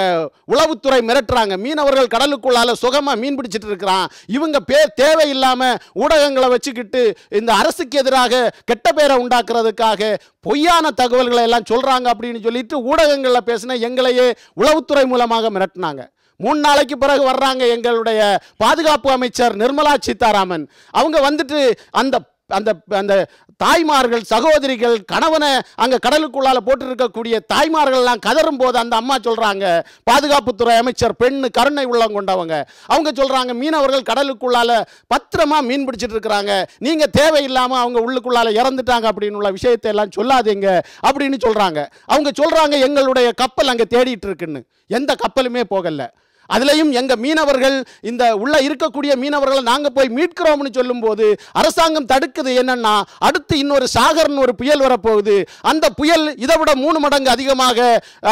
உளவுத்துறை மிரட்டுறாங்க. மீனவர்கள் கடலுக்குள்ளால் சுகமாக மீன் பிடிச்சிட்டு இருக்கிறான், இவங்க தேவையில்லாமல் ஊடகங்களை வச்சுக்கிட்டு இந்த அரசுக்கு எதிராக கெட்ட பேரை உண்டாக்குறதுக்காக பொய்யான தகவல்களை எல்லாம் சொல்கிறாங்க அப்படின்னு சொல்லிட்டு ஊடகங்களில் பேசின எங்களையே உளவுத்துறை மூலமாக மிரட்டினாங்க. 3 நாளைக்கு பிறகு வர்றாங்க எங்களுடைய பாதுகாப்பு அமைச்சர் நிர்மலா சீதாராமன். அவங்க வந்துட்டு அந்த அந்த அந்த தாய்மார்கள், சகோதரிகள், கணவனை அங்கே கடலுக்குள்ளால போட்டு இருக்கக்கூடிய தாய்மார்கள்லாம் கதறும் போது அந்த அம்மா சொல்கிறாங்க, பாதுகாப்புத்துறை அமைச்சர் பெண்ணு கருணை உள்ளம் கொண்டவங்க, அவங்க சொல்கிறாங்க மீனவர்கள் கடலுக்குள்ளால பத்திரமா மீன் பிடிச்சிட்டு இருக்கிறாங்க, நீங்கள் தேவையில்லாமல் அவங்க உள்ளுக்குள்ளால இறந்துட்டாங்க அப்படின்னு உள்ள விஷயத்தை எல்லாம் சொல்லாதீங்க அப்படின்னு சொல்கிறாங்க. அவங்க சொல்கிறாங்க எங்களுடைய கப்பல் அங்கே தேடிட்டு இருக்குன்னு. எந்த கப்பலுமே போகலை. அதுலேயும் எங்கள் மீனவர்கள் இந்த உள்ள இருக்கக்கூடிய மீனவர்களை நாங்கள் போய் மீட்கிறோம்னு சொல்லும்போது அரசாங்கம் தடுக்குது. என்னன்னா அடுத்து இன்னொரு சாகர்னு ஒரு புயல் வரப்போகுது, அந்த புயல் இதை விட 3 மடங்கு அதிகமாக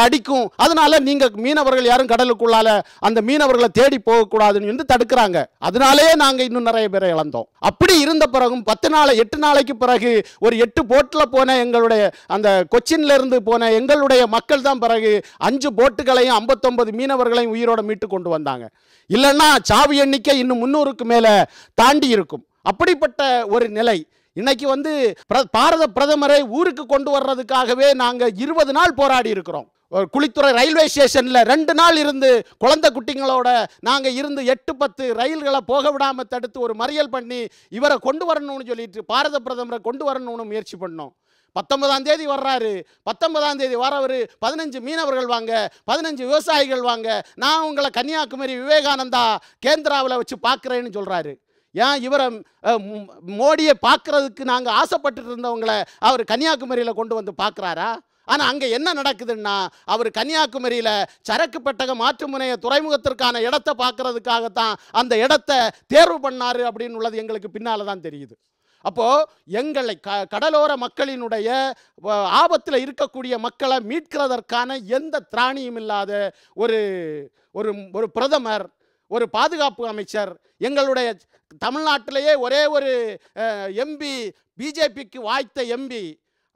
அடிக்கும், அதனால நீங்கள் மீனவர்கள் யாரும் கடலுக்குள்ளால அந்த மீனவர்களை தேடி போகக்கூடாதுன்னு தடுக்கிறாங்க. அதனாலேயே நாங்கள் இன்னும் நிறைய பேரை இழந்தோம். அப்படி இருந்த பிறகும் 8 நாளைக்கு பிறகு ஒரு 8 போட்டில் போன எங்களுடைய அந்த கொச்சின்ல இருந்து போன எங்களுடைய மக்கள் தான் பிறகு 5 போட்டுகளையும் 59 மீனவர்களையும் உயிரோட மீட்டு கொண்டு வந்தாங்க. இல்லைன்னா சாவு எண்ணிக்கை இன்னும் 300க்கு மேல தாண்டி இருக்கும். அப்படிப்பட்ட ஒரு நிலை இன்னைக்கு பாரத பிரதமரை ஊருக்கு கொண்டு வர்றதுக்காகவே நாங்க 20 நாள் போராடி இருக்கிறோம். குளித்துறை ரயில்வே ஸ்டேஷன்ல 2 நாள் இருந்து குழந்தை குட்டிங்களோட நாங்க இருந்து 8-10 ரயில்களை போக விடாம தடுத்து ஒரு மறியல் பண்ணி இவரை கொண்டு வரணும்னு சொல்லிட்டு பாரத பிரதமரை கொண்டு வரணும்னு முயற்சி பண்ணோம். 19ஆம் தேதி வர்றாரு. 19ஆம் தேதி வரவர் 15 மீனவர்கள் வாங்க, 15 விவசாயிகள் வாங்க, நான் உங்களை கன்னியாகுமரி விவேகானந்தா கேந்திராவில் வச்சு பார்க்குறேன்னு சொல்கிறாரு. ஏன் இவரை மோடியை பார்க்குறதுக்கு நாங்கள் ஆசைப்பட்டு இருந்தவங்களை அவர் கன்னியாகுமரியில் கொண்டு வந்து பார்க்குறாரா? ஆனால் அங்கே என்ன நடக்குதுன்னா அவர் கன்னியாகுமரியில் சரக்கு பெட்டக மாற்று முனைய துறைமுகத்திற்கான இடத்தை பார்க்கறதுக்காகத்தான் அந்த இடத்தை தேர்வு பண்ணார் அப்படின்னு உள்ளது எங்களுக்கு பின்னால் தான் தெரியுது. அப்போது எங்களை கடலோர மக்களினுடைய ஆபத்தில் இருக்கக்கூடிய மக்களை மீட்கிறதற்கான எந்த திராணியும் இல்லாத ஒரு ஒரு பிரதமர், ஒரு பாதுகாப்பு அமைச்சர், எங்களுடைய தமிழ்நாட்டிலேயே ஒரே ஒரு எம்பி, பிஜேபிக்கு வாய்த்த எம்பி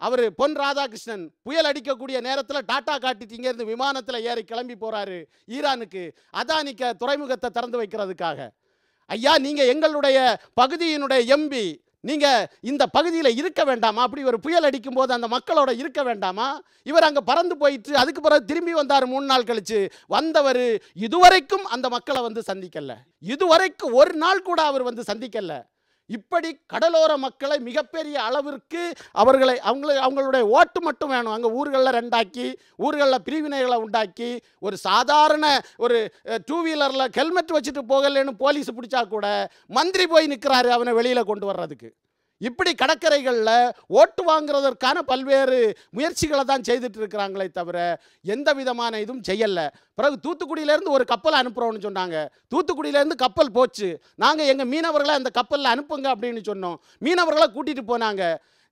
அவர் பொன் ராதாகிருஷ்ணன், புயல் அடிக்கக்கூடிய நேரத்தில் டாட்டா காட்டிட்டு இங்கேருந்து விமானத்தில் ஏறி கிளம்பி போகிறாரு ஈரானுக்கு, அதானிக்க துறைமுகத்தை திறந்து வைக்கிறதுக்காக. ஐயா, நீங்கள் எங்களுடைய பகுதியினுடைய எம்பி, நீங்கள் இந்த பகுதியில் இருக்க வேண்டாமா? அப்படி ஒரு புயல் அடிக்கும் போது அந்த மக்களோட இருக்க வேண்டாமா? இவர் அங்கே பறந்து போயிட்டு அதுக்கு பிறகு திரும்பி வந்தார் 3 நாள் கழிச்சு. வந்தவர் இதுவரைக்கும் அந்த மக்களை சந்திக்கல, இதுவரைக்கும் ஒரு நாள் கூட அவர் சந்திக்கல. இப்படி கடலோர மக்களை மிகப்பெரிய அளவிற்கு அவங்களுடைய ஓட்டு மட்டும் வேணும், அங்கே ஊர்களில் 2ஆக்கி ஊர்களில் பிரிவினைகளை உண்டாக்கி ஒரு சாதாரண ஒரு 2 வீலரில் ஹெல்மெட் வச்சுட்டு போகலன்னு போலீஸ் பிடிச்சா கூட மந்திரி போய் நிற்கிறாரு அவனை வெளியில் கொண்டு வர்றதுக்கு. இப்படி கடற்கரைகளில் ஓட்டு வாங்குறதற்கான பல்வேறு முயற்சிகளை தான் செய்துட்டு இருக்கிறாங்களே தவிர எந்த விதமான இதுவும் செய்யலை. பிறகு தூத்துக்குடியிலேருந்து ஒரு கப்பல் அனுப்புகிறோன்னு சொன்னாங்க. தூத்துக்குடியிலேருந்து கப்பல் போச்சு. நாங்கள் எங்கள் மீனவர்களை அந்த கப்பலில் அனுப்புங்க அப்படின்னு சொன்னோம். மீனவர்களை கூட்டிகிட்டு போனாங்க.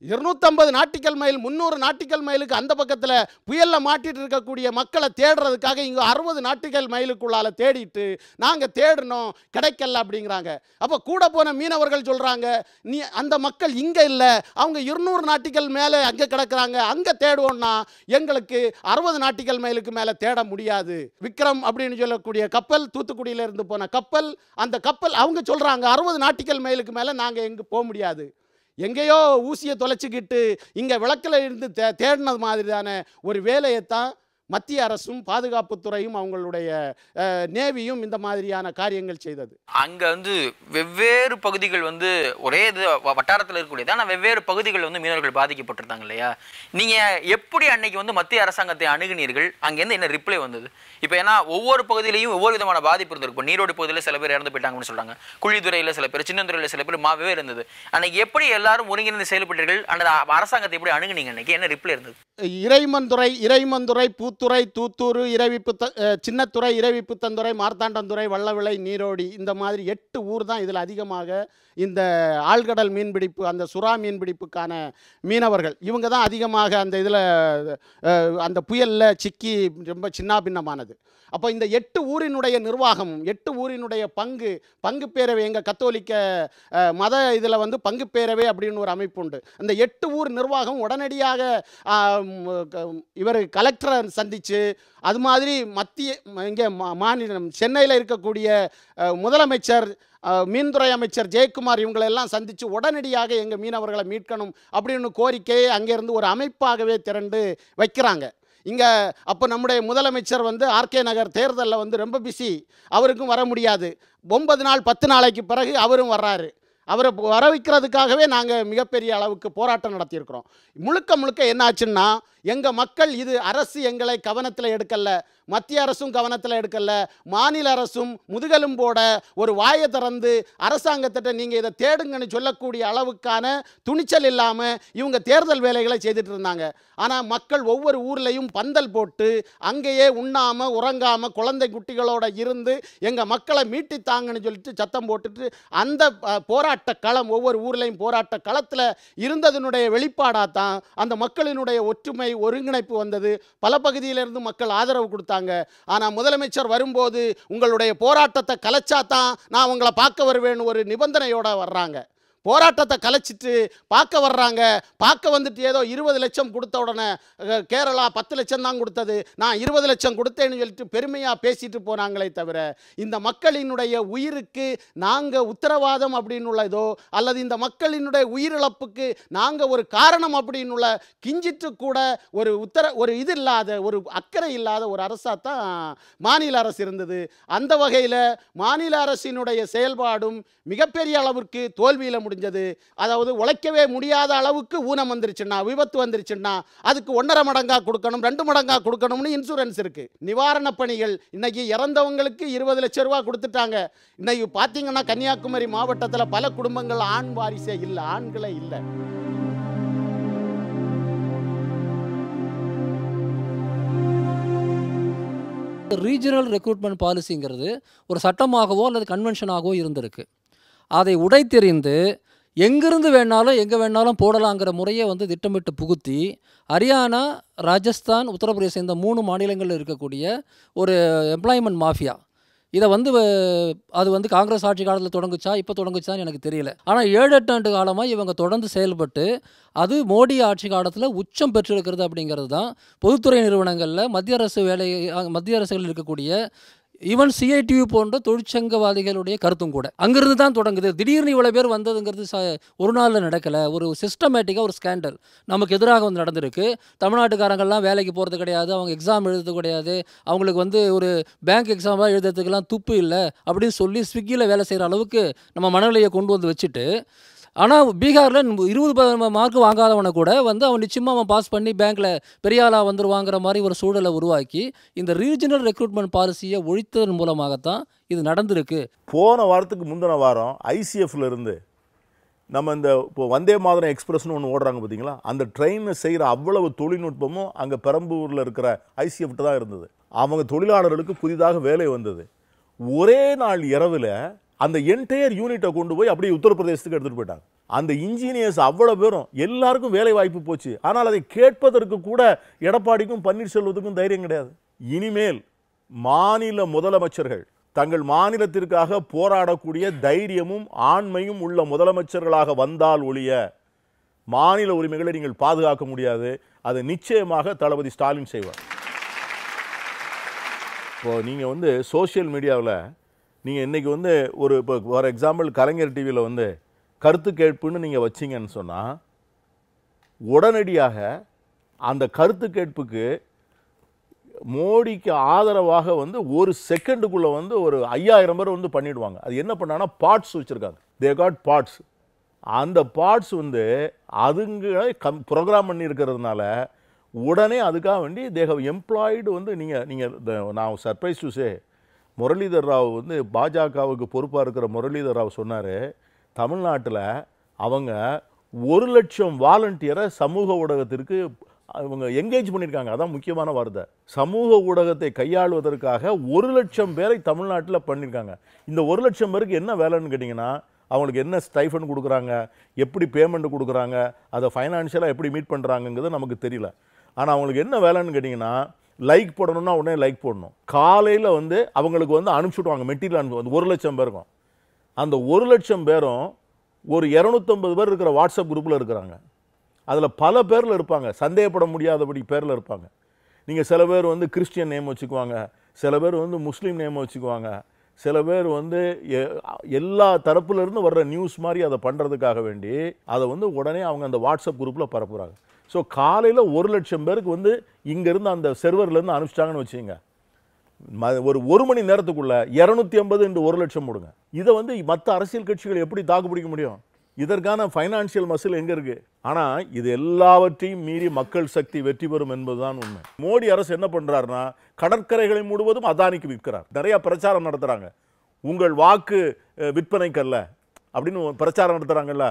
250 நாட்டிக்கல் மைல் 300 நாட்டிக்கல் மைலுக்கு அந்த பக்கத்தில் புயலில் மாட்டிட்டு இருக்கக்கூடிய மக்களை தேடுறதுக்காக இங்கே 60 நாட்டிக்கல் மைலுக்குள்ளால தேடிட்டு நாங்கள் தேடினோம், கிடைக்கல அப்படிங்கிறாங்க. அப்போ கூட போன மீனவர்கள் சொல்கிறாங்க, நீ அந்த மக்கள் இங்கே இல்லை, அவங்க 200 நாட்டிக்கல் மேலே அங்கே கிடக்கிறாங்க, அங்கே தேடுவோன்னா எங்களுக்கு 60 நாட்டிக்கல் மைலுக்கு மேலே தேட முடியாது. விக்ரம் அப்படின்னு சொல்லக்கூடிய கப்பல், தூத்துக்குடியிலேருந்து போன கப்பல், அந்த கப்பல் அவங்க சொல்கிறாங்க 60 நாட்டிக்கல் மைலுக்கு மேலே நாங்கள் எங்கே போக முடியாது. எங்கேயோ ஊசியை தொலைச்சிக்கிட்டு இங்கே விளக்கில் இருந்து தேடினது மாதிரியான ஒரு வேலையைத்தான் மத்திய அரசும் பாதுகாப்புத்துறையும் அவங்களுடைய நேவியும் இந்த மாதிரியான காரியங்கள் செய்தது. அங்கே வெவ்வேறு பகுதிகள் ஒரே இது வட்டாரத்தில் இருக்கக்கூடியது, ஆனால் வெவ்வேறு பகுதிகள் மீனவர்கள் பாதிக்கப்பட்டிருந்தாங்க இல்லையா? நீங்கள் எப்படி அன்னைக்கு மத்திய அரசாங்கத்தை அணுகினீர்கள்? அங்கேருந்து என்ன ரிப்ளை வந்தது? இப்போ ஏன்னா ஒவ்வொரு பகுதியிலையும் ஒவ்வொரு விதமான பாதிப்பு இருந்திருக்கும். இப்போ நீரோடு பகுதியில் சில பேர் இறந்து போயிட்டாங்கன்னு சொல்கிறாங்க, குழித்துறையில் சில பேர், சின்னத்துறையில் சில பேர், மாவே இருந்தது. அன்னைக்கு எப்படி எல்லாரும் ஒருங்கிணைந்து செயல்பட்டீர்கள்? அந்த அரசாங்கத்தை எப்படி அணுகுனீங்க? அன்னைக்கு என்ன ரிப்ளை இருந்தது? இறைமந்துறை ஊத்துறை, தூத்தூர், சின்னத்துறை, இரவிப்புத்தந்துறை, மார்த்தாண்டந்துறை, வள்ளவிளை, நீரோடி, இந்த மாதிரி 8 ஊர் தான் இதில் அதிகமாக இந்த ஆழ்கடல் மீன்பிடிப்பு, அந்த சுறா மீன்பிடிப்புக்கான மீனவர்கள் இவங்க தான் அதிகமாக அந்த இதில் அந்த புயலில் சிக்கி ரொம்ப சின்னாபின்னமானது. அப்போ இந்த 8 ஊரினுடைய நிர்வாகமும் 8 ஊரினுடைய பங்கு பேரவை, எங்கள் கத்தோலிக்க மத இதில் வந்து பங்கு பேரவை அப்படின்னு ஒரு அமைப்பு உண்டு. அந்த 8 ஊர் நிர்வாகம் உடனடியாக இவர் கலெக்டரை சந்தித்து, அது மாதிரி இங்கே மாநிலம் சென்னையில் இருக்கக்கூடிய முதலமைச்சர், மீன்துறை அமைச்சர் ஜெயக்குமார் இவங்களெல்லாம் சந்தித்து உடனடியாக எங்கள் மீனவர்களை மீட்கணும் அப்படின்னு கோரிக்கையை அங்கேருந்து ஒரு அமைப்பாகவே திரண்டு வைக்கிறாங்க. இங்கே அப்போ நம்முடைய முதலமைச்சர் வந்து ஆர்கே நகர் தேர்தலில் வந்து ரொம்ப பிஸி, அவருக்கும் வர முடியாது. 9 நாள் 10 நாளைக்கு பிறகு அவரும் வர்றாரு. அவரை வர வைக்கிறதுக்காகவே நாங்கள் மிகப்பெரிய அளவுக்கு போராட்டம் நடத்தியிருக்கிறோம். முழுக்க என்ன ஆச்சுன்னா, எங்கள் மக்கள் இது அரசு எங்களை கவனத்தில் எடுக்கல, மத்திய அரசும் கவனத்தில் எடுக்கல, மாநில அரசும் முதுகெலும்போட ஒரு வாயை திறந்து அரசாங்கத்திட்ட நீங்கள் இதை தேடுங்கன்னு சொல்லக்கூடிய அளவுக்கான துணிச்சல் இல்லாமல் இவங்க தேர்தல் வேலைகளை செய்துட்டு இருந்தாங்க. ஆனால் மக்கள் ஒவ்வொரு ஊர்லேயும் பந்தல் போட்டு அங்கேயே உண்ணாமல் உறங்காமல் குழந்தை குட்டிகளோட இருந்து எங்கள் மக்களை மீட்டித்தாங்கன்னு சொல்லிட்டு சத்தம் போட்டுட்டு அந்த போராட்ட களம், ஒவ்வொரு ஊர்லேயும் போராட்ட களத்தில் இருந்ததனுடைய வெளிப்பாடாக தான் அந்த மக்களினுடைய ஒற்றுமை, ஒருங்கிணைப்பு வந்தது. பல பகுதியிலிருந்து மக்கள் ஆதரவு கொடுத்தாங்க. ஆனால் முதலமைச்சர் வரும்போது உங்களுடைய போராட்டத்தை கலைச்சாதான் நான் உங்களை பார்க்க வருவேன்னு ஒரு நிபந்தனையோட வர்றாங்க. போராட்டத்தை கலைச்சிட்டு பார்க்க வர்றாங்க. பார்க்க வந்துட்டு ஏதோ 20 லட்சம் கொடுத்த உடனே கேரளா 10 லட்சம் தான் கொடுத்தது, நான் 20 லட்சம் கொடுத்தேன்னு சொல்லிட்டு பெருமையாக பேசிட்டு போனாங்களே தவிர, இந்த மக்களினுடைய உயிருக்கு நாங்கள் உத்தரவாதம் அப்படின்னு உள்ளதோ அல்லது இந்த மக்களினுடைய உயிரிழப்புக்கு நாங்கள் ஒரு காரணம் அப்படின்னு உள்ள கிஞ்சிட்டு கூட ஒரு இது இல்லாத, ஒரு அக்கறை இல்லாத ஒரு அரசாக தான் மாநில அரசு இருந்தது. அந்த வகையில் மாநில அரசினுடைய செயல்பாடும் மிகப்பெரிய அளவிற்கு தோல்வியில் முடிஞ்சது. அதாவது உழைக்கவே முடியாத அளவுக்கு ஊனம் வந்துருச்சுன்னா, விபத்து வந்துருச்சுன்னா அதுக்கு 1.5 மடங்கா கொடுக்கணும், 2 மடங்கா கொடுக்கணும்னு இன்சூரன்ஸ் இருக்கு. நிவாரண பணிகள் இன்னைக்கு இறந்தவங்களுக்கு 20 லட்சம் ரூபா கொடுத்துட்டாங்க. இன்னைக்கு பார்த்தீங்கன்னா கன்னியாகுமரி மாவட்டத்தில் பல குடும்பங்கள் ஆண் வாரிசே இல்லை, ஆண்களே இல்லை. ரீஜனல் ரெக்ரூட்மெண்ட் பாலிசிங்கிறது ஒரு சட்டமாகவோ அல்லது கன்வென்ஷனாகவோ இருந்திருக்கு. அதை உடைத்தெறிந்து எங்கிருந்து வேணாலும் எங்கே வேணாலும் போடலாங்கிற முறையை வந்து திட்டமிட்டு புகுத்தி ஹரியானா, ராஜஸ்தான், உத்தரப்பிரதேசம் இந்த 3 மாநிலங்களில் இருக்கக்கூடிய ஒரு எம்ப்ளாய்மெண்ட் மாஃபியா, இதை வந்து அது வந்து காங்கிரஸ் ஆட்சி காலத்தில் தொடங்குச்சா இப்போ தொடங்குச்சான்னு எனக்கு தெரியல. ஆனால் 7-8 ஆண்டு காலமாக இவங்க தொடர்ந்து செயல்பட்டு அது மோடி ஆட்சி காலத்தில் உச்சம் பெற்றிருக்கிறது. அப்படிங்கிறது தான் பொதுத்துறை நிறுவனங்களில் மத்திய அரசுகளில் இருக்கக்கூடிய ஈவன் சிஐடியு போன்ற தொழிற்சங்கவாதிகளுடைய கருத்தும் கூட அங்கிருந்து தான் தொடங்குது. திடீர்னு இவ்வளோ பேர் வந்ததுங்கிறது ஒரு நாளில் நடக்கலை. ஒரு சிஸ்டமேட்டிக்காக ஒரு ஸ்கேண்டல் நமக்கு எதிராக வந்து நடந்திருக்கு. தமிழ்நாட்டுக்காரங்கள்லாம் வேலைக்கு போகிறது கிடையாது, அவங்க எக்ஸாம் எழுதுறது கிடையாது, அவங்களுக்கு வந்து ஒரு பேங்க் எக்ஸாமாக எழுதுறதுக்கெல்லாம் துப்பு இல்லை அப்படின்னு சொல்லி ஸ்விக்கியில் வேலை செய்கிற அளவுக்கு நம்ம மனநிலையை கொண்டு வந்து வச்சுட்டு, ஆனால் பீகாரில் 20 மார்க் வாங்காதவனை கூட வந்து அவன் நிச்சயமாக அவன் பாஸ் பண்ணி பேங்க்கில் பெரிய ஆளாக வந்துருவாங்கிற மாதிரி ஒரு சூழலை உருவாக்கி இந்த ரீஜனல் ரெக்ரூட்மெண்ட் பாலிசியை ஒழித்ததன் மூலமாகத்தான் இது நடந்திருக்கு. போன வாரத்துக்கு முந்தின வாரம் ஐசிஎஃப்ல இருந்து நம்ம இந்த இப்போ வந்தே மாதரம் எக்ஸ்பிரஸ்னு ஒன்று ஓடுறாங்க பார்த்தீங்களா, அந்த ட்ரெயினை செய்கிற அவ்வளவு தொழில்நுட்பமும் அங்கே பெரம்பூரில் இருக்கிற ஐசிஎஃப்ட்டு தான் இருந்தது. அவங்க தொழிலாளர்களுக்கு புதிதாக வேலை வந்தது. ஒரே நாள் இரவில் அந்த என்டையர் யூனிட்டை கொண்டு போய் அப்படியே உத்தரப்பிரதேசத்துக்கு எடுத்துகிட்டு போயிட்டாங்க. அந்த இன்ஜினியர்ஸ் அவ்வளோ பேரும் எல்லாருக்கும் வேலை வாய்ப்பு போச்சு. ஆனால் அதை கேட்பதற்கு கூட எடப்பாடிக்கும் பன்னீர்செல்வத்துக்கும் தைரியம் கிடையாது. இனிமேல் மாநில முதலமைச்சர்கள் தங்கள் மாநிலத்திற்காக போராடக்கூடிய தைரியமும் ஆண்மையும் உள்ள முதலமைச்சர்களாக வந்தால் ஒழிய மாநில உரிமைகளை நீங்கள் பாதுகாக்க முடியாது. அதை நிச்சயமாக தளபதி ஸ்டாலின் செய்வார். இப்போ நீங்கள் வந்து சோசியல் மீடியாவில் நீங்கள் இன்றைக்கி வந்து இப்போ ஃபார் எக்ஸாம்பிள் கலைஞர் டிவியில் வந்து கருத்து கேட்புன்னு நீங்கள் வச்சிங்கன்னு சொன்னால் உடனடியாக அந்த கருத்து கேட்புக்கு மோடிக்கு ஆதரவாக வந்து ஒரு செகண்டுக்குள்ளே வந்து ஒரு 5000 பேர் வந்து பண்ணிவிடுவாங்க. அது என்ன பண்ணாங்கன்னா பார்ட்ஸ் வச்சுருக்காங்க, தே காட் பார்ட்ஸ். அந்த பார்ட்ஸ் வந்து அதுங்களை ப்ரோக்ராம் பண்ணி இருக்கிறதுனால உடனே அதுக்காக வேண்டி தே ஹவ் எம்ப்ளாய்டு வந்து நீங்கள் நான் surprise to say Muralidhar Rao வந்து பாஜகவுக்கு பொறுப்பாக இருக்கிற முரளிதர் ராவ் சொன்னார், தமிழ்நாட்டில் அவங்க 1 லட்சம் வாலண்டியரை சமூக ஊடகத்திற்கு இவங்க என்கேஜ் பண்ணியிருக்காங்க. அதான் முக்கியமான வார்த்தை. சமூக ஊடகத்தை கையாளுவதற்காக 1,00,000 பேரை தமிழ்நாட்டில் பண்ணியிருக்காங்க. இந்த 1,00,000 பேருக்கு என்ன வேலைன்னு கேட்டிங்கன்னா, அவங்களுக்கு என்ன ஸ்டைஃபன் கொடுக்குறாங்க, எப்படி பேமெண்ட் கொடுக்குறாங்க, அதை ஃபைனான்ஷியலாக எப்படி மீட் பண்ணுறாங்கங்கிறது நமக்கு தெரியல. ஆனால் அவங்களுக்கு என்ன வேலைன்னு கேட்டிங்கன்னா, லைக் போடணும்னா உடனே லைக் போடணும். காலையில் வந்து அவங்களுக்கு வந்து அனுப்பிச்சுடுவாங்க மெட்டீரியல் அனுப்பி 1,00,000 பேருக்கும். அந்த 1,00,000 பேரும் ஒரு 250 பேர் இருக்கிற வாட்ஸ்அப் குரூப்பில் இருக்கிறாங்க. அதில் பல பேரில் இருப்பாங்க, சந்தேகப்பட முடியாதபடி பேரில் இருப்பாங்க. நீங்கள் சில பேர் வந்து கிறிஸ்டியன் நேம் வச்சுக்குவாங்க, சில பேர் வந்து முஸ்லீம் நேம் வச்சுக்குவாங்க, சில பேர் வந்து எல்லா தரப்புலேருந்து வர்ற நியூஸ் மாதிரி அதை பண்ணுறதுக்காக வேண்டி அதை வந்து உடனே அவங்க அந்த வாட்ஸ்அப் குரூப்பில் பரப்புகிறாங்க. ஸோ காலையில் 1,00,000 பேருக்கு வந்து இங்கேருந்து அந்த செர்வர்லேருந்து அனுப்பிச்சிட்டாங்கன்னு வச்சுங்க, ஒரு மணி நேரத்துக்குள்ளே 250 into 1,00,000 போடுங்க. இதை வந்து மற்ற அரசியல் கட்சிகள் எப்படி தாக்கு பிடிக்க முடியும்? இதற்கான ஃபைனான்சியல் மசில் எங்கே இருக்குது? ஆனால் இது எல்லாவற்றையும் மீறி மக்கள் சக்தி வெற்றி பெறும் என்பதுதான் உண்மை. மோடி அரசு என்ன பண்ணுறாருன்னா, கடற்கரைகளை முழுவதும் அதானிக்கு விற்கிறார். நிறையா பிரச்சாரம் நடத்துகிறாங்க, உங்கள் வாக்கு விற்பனைக்கல்ல அப்படின்னு பிரச்சாரம் நடத்துகிறாங்கல்ல.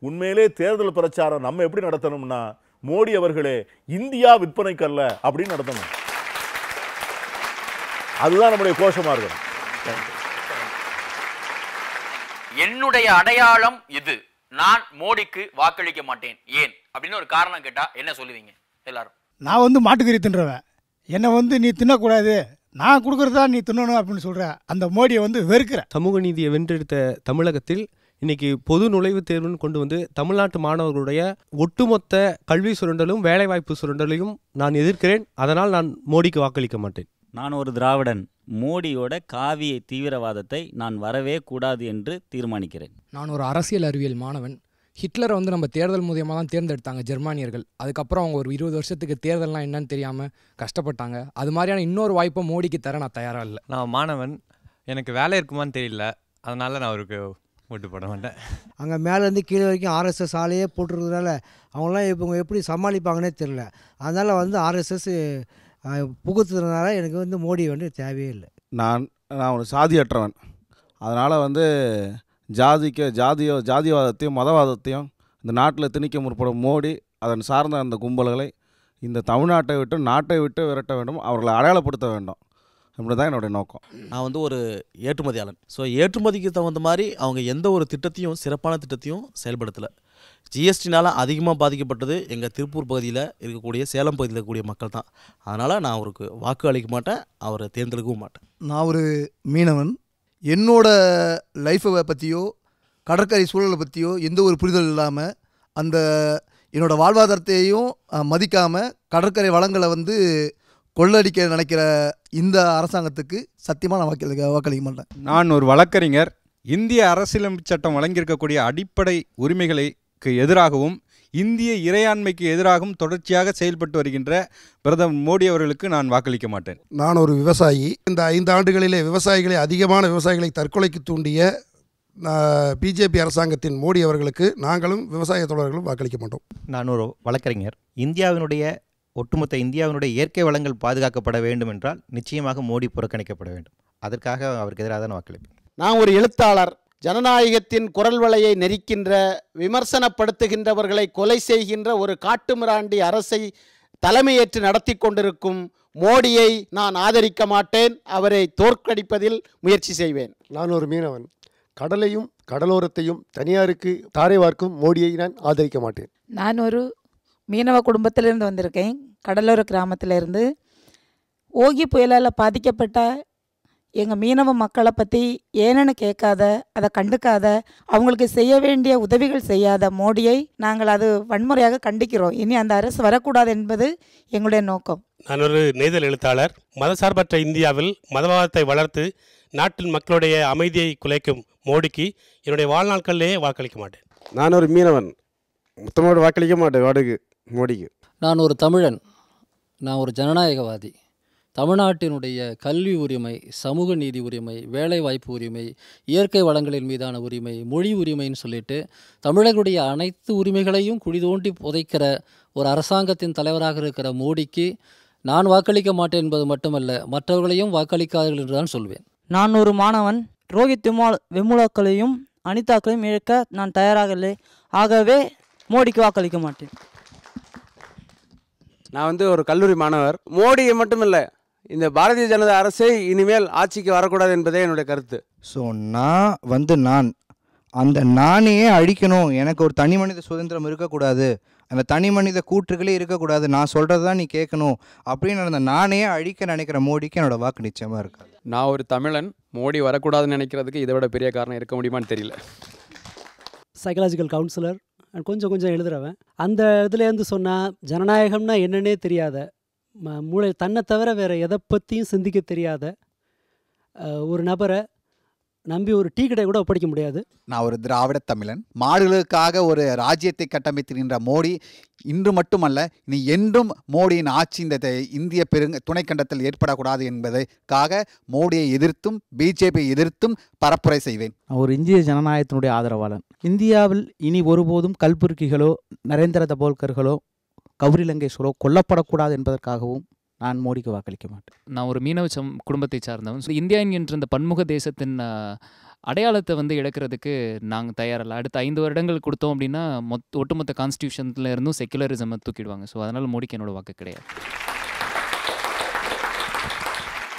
உண்மையிலே தேர்தல் பிரச்சாரம் நம்ம எப்படி நடத்தணும்னா, மோடி அவர்களே இந்தியா விற்பனைக்கல்ல அப்படின்னு நடத்தணும். அதுதான் நம்முடைய கோஷமாக இருக்கணும். என்னுடைய அடையாளம் இது, நான் மோடிக்கு வாக்களிக்க மாட்டேன் ஏன் அப்படின்னு ஒரு காரணம் கேட்டா என்ன சொல்லுவீங்க எல்லாரும்? நான் வந்து மாட்டுக்கறி தின்றவன், என்னை வந்து நீ தின்னக்கூடாது, நான் கொடுக்குறதா நீ தின்னணும் அப்படின்னு சொல்கிற அந்த மோடியை வந்து வெறுக்கிற. சமூக நீதியை வென்றெடுத்த தமிழகத்தில் இன்னைக்கு பொது நுழைவுத் தேர்வுன்னு கொண்டு வந்து தமிழ்நாட்டு மாணவர்களுடைய ஒட்டுமொத்த கல்வி சுரண்டலும் வேலைவாய்ப்பு சுரண்டலையும் நான் எதிர்க்கிறேன். அதனால் நான் மோடிக்கு வாக்களிக்க மாட்டேன். நான் ஒரு திராவிடன், மோடியோட காவிய தீவிரவாதத்தை நான் வரவே கூடாது என்று தீர்மானிக்கிறேன். நான் ஒரு அரசியல் அறிவியல் மாணவன். ஹிட்லரை வந்து நம்ம தேர்தல் மூலியமாக தான் தேர்ந்தெடுத்தாங்க ஜெர்மானியர்கள். அதுக்கப்புறம் அவங்க ஒரு 20 வருஷத்துக்கு தேர்தல்லாம் என்னன்னு தெரியாமல் கஷ்டப்பட்டாங்க. அது மாதிரியான இன்னொரு வாய்ப்பை மோடிக்கு தர நான் தயாராக இல்லை. நான் மாணவன், எனக்கு வேலை இருக்குமான்னு தெரியல, அதனால் நான் அவருக்கு ஓட்டு போட மாட்டேன். அங்கே மேலேருந்து கீழே வரைக்கும் ஆர்எஸ்எஸ் ஆலையே போட்டுருக்கிறதுனால அவங்களாம் இப்போ எப்படி சமாளிப்பாங்கன்னே தெரியல. அதனால் வந்து ஆர்எஸ்எஸ் புகுத்துறதுனால எனக்கு வந்து மோடி வந்து தேவையே இல்லை. நான் ஒரு சாதியற்றவன், அதனால் வந்து ஜாதியவாதத்தையும் மதவாதத்தையும் இந்த நாட்டில் திணிக்க முற்படும் மோடி அதன் சார்ந்த அந்த கும்பல்களை இந்த தமிழ்நாட்டை விட்டு நாட்டை விட்டு விரட்ட வேண்டும், அவர்களை அடையாளப்படுத்த வேண்டும். இப்படி தான் என்னுடைய நோக்கம். நான் வந்து ஒரு ஏற்றுமதியாளன். ஸோ ஏற்றுமதிக்கு தகுந்த மாதிரி அவங்க எந்த ஒரு திட்டத்தையும் சிறப்பான திட்டத்தையும் செயல்படுத்தலை. ஜிஎஸ்டினால் அதிகமாக பாதிக்கப்பட்டது எங்கள் திருப்பூர் பகுதியில் இருக்கக்கூடிய சேலம் பகுதியில் இருக்கக்கூடிய மக்கள் தான். அதனால் நான் அவருக்கு வாக்கு அளிக்க மாட்டேன், அவரை தேர்ந்தெடுக்கவும் மாட்டேன். நான் ஒரு மீனவன், என்னோட லைஃப்பை பற்றியோ கடற்கரை சூழலை பற்றியோ எந்த ஒரு புரிதல் இல்லாமல் அந்த என்னோடய வாழ்வாதாரத்தையும் மதிக்காமல் கடற்கரை வளங்களை வந்து கொள்ளடிக்க நினைக்கிற இந்த அரசாங்கத்துக்கு சத்தியமாக நான் வாக்களிக்க மாட்டேன். நான் ஒரு வழக்கறிஞர். இந்திய அரசியலமைப்பு சட்டம் வழங்கியிருக்கக்கூடிய அடிப்படை உரிமைகளுக்கு எதிராகவும் இந்திய இறையாண்மைக்கு எதிராகவும் தொடர்ச்சியாக செயல்பட்டு வருகின்ற பிரதமர் மோடி அவர்களுக்கு நான் வாக்களிக்க மாட்டேன். நான் ஒரு விவசாயி. இந்த 5 ஆண்டுகளிலே அதிகமான விவசாயிகளை தற்கொலைக்கு தூண்டிய பிஜேபி அரசாங்கத்தின் மோடி அவர்களுக்கு நாங்களும் விவசாய தோழர்களும் வாக்களிக்க மாட்டோம். நான் ஒரு வழக்கறிஞர். ஒட்டுமொத்த இந்தியாவினுடைய இயற்கை வளங்கள் பாதுகாக்கப்பட வேண்டும் என்றால் நிச்சயமாக மோடி புறக்கணிக்கப்பட வேண்டும். அதற்காக அவருக்கு எதிராக தான் வாக்களிப்பேன். நான் ஒரு எழுத்தாளர். ஜனநாயகத்தின் குரல் வளையை நெரிக்கின்ற, விமர்சனப்படுத்துகின்றவர்களை கொலை செய்கின்ற ஒரு காட்டுமிராண்டி அரசை தலைமையேற்று நடத்தி கொண்டிருக்கும் மோடியை நான் ஆதரிக்க மாட்டேன். அவரை தோற்கடிப்பதில் முயற்சி செய்வேன். நான் ஒரு மீனவன். கடலையும் கடலோரத்தையும் தனியாருக்கு தாரை வார்க்கும் மோடியை நான் ஆதரிக்க மாட்டேன். நான் ஒரு மீனவ குடும்பத்திலிருந்து வந்திருக்கேன். கடலோர கிராமத்திலிருந்து ஓகி புயலால் பாதிக்கப்பட்ட எங்கள் மீனவ மக்களை பற்றி ஏன்னு கேட்காத, அதை கண்டுக்காத, அவங்களுக்கு செய்ய வேண்டிய உதவிகள் செய்யாத மோடியை நாங்கள் அது வன்முறையாக கண்டிக்கிறோம். இனி அந்த அரசு வரக்கூடாது என்பது எங்களுடைய நோக்கம். நான் ஒரு நெய்தல் எழுத்தாளர். மதசார்பற்ற இந்தியாவில் மதவாதத்தை வளர்த்து நாட்டின் மக்களுடைய அமைதியை குலைக்கும் மோடிக்கு என்னுடைய வாழ்நாட்களிலேயே வாக்களிக்க மாட்டேன். நான் ஒரு மீனவன், மொத்தமாக வாக்களிக்க மாட்டேன் மோடிக்கு. நான் ஒரு தமிழன். நான் ஒரு ஜனநாயகவாதி. தமிழ்நாட்டினுடைய கல்வி உரிமை, சமூக நீதி உரிமை, வேலைவாய்ப்பு உரிமை, இயற்கை வளங்களின் மீதான உரிமை, மொழி உரிமைன்னு சொல்லிட்டு தமிழர்களுடைய அனைத்து உரிமைகளையும் குழி தோண்டி புதைக்கிற ஒரு அரசாங்கத்தின் தலைவராக இருக்கிற மோடிக்கு நான் வாக்களிக்க மாட்டேன் என்பது மட்டுமல்ல, மற்றவர்களையும் வாக்களிக்காதீர்கள் என்று தான் சொல்வேன். நான் ஒரு மாணவன். ரோஹித் வெமுலாக்களையும் அனிதாக்களையும் இழக்க நான் தயாராக இல்லை. ஆகவே மோடிக்கு வாக்களிக்க மாட்டேன். நான் வந்து ஒரு கல்லூரி மாணவர். மோடியை மட்டும் இல்லை, இந்த பாரதிய ஜனதா அரசே இனிமேல் ஆட்சிக்கு வரக்கூடாது என்பதே என்னுடைய கருத்து. ஸோ நான் அந்த நானையே அழிக்கணும், எனக்கு ஒரு தனி மனித சுதந்திரம் இருக்கக்கூடாது, அந்த தனி மனித கூற்றுகளே இருக்கக்கூடாது, நான் சொல்கிறது தான் நீ கேட்கணும் அப்படின்னு அந்த நானே அழிக்க நினைக்கிற மோடிக்கு என்னோடய வாக்கு நிச்சயமாக இருக்காது. நான் ஒரு தமிழன், மோடி வரக்கூடாதுன்னு நினைக்கிறதுக்கு இதை விட பெரிய காரணம் இருக்க முடியுமான்னு தெரியல. சைக்காலஜிக்கல் கவுன்சிலர், கொஞ்சம் எழுதுறவன். அந்த இதுலேருந்து சொன்னால் ஜனநாயகம்னா என்னன்னே தெரியாத, மூளை தன்னை தவிர வேறு எதை பற்றியும் சிந்திக்க தெரியாத ஒரு நபரை நம்பி ஒரு டீ கடை கூட ஒப்படைக்க முடியாது. நான் ஒரு திராவிட தமிழன். மாடுகளுக்காக ஒரு ராஜ்யத்தை கட்டமைத்திருக்கின்ற மோடி இன்று மட்டுமல்ல இனி என்றும் மோடியின் ஆட்சி இந்த இந்திய துணைக்கண்டத்தில் ஏற்படக்கூடாது என்பதற்காக மோடியை எதிர்த்தும் பிஜேபியை எதிர்த்தும் பரப்புரை செய்வேன். ஒரு இந்திய ஜனநாயகத்தினுடைய ஆதரவாளன். இந்தியாவில் இனி ஒருபோதும் கல்புர்கிகளோ நரேந்திர தபோல்கர்களோ கௌரி லங்கேஸ்வரோ கொல்லப்படக்கூடாது என்பதற்காகவும் நான் மோடிக்கு வாக்களிக்க மாட்டேன். நான் ஒரு மீனவ குடும்பத்தை சார்ந்தவன். ஸோ இந்தியா என்கின்ற இந்த பன்முக தேசத்தின் அடையாளத்தை வந்து இழக்கிறதுக்கு நாங்கள் தயாரில்லை. அடுத்த 5 வருடங்கள் கொடுத்தோம் அப்படின்னா ஒட்டுமொத்த கான்ஸ்டியூஷன்ல இருந்தும் செக்குலரிசமை தூக்கிடுவாங்க. ஸோ அதனால் மோடிக்கு என்னோட வாக்கு கிடையாது.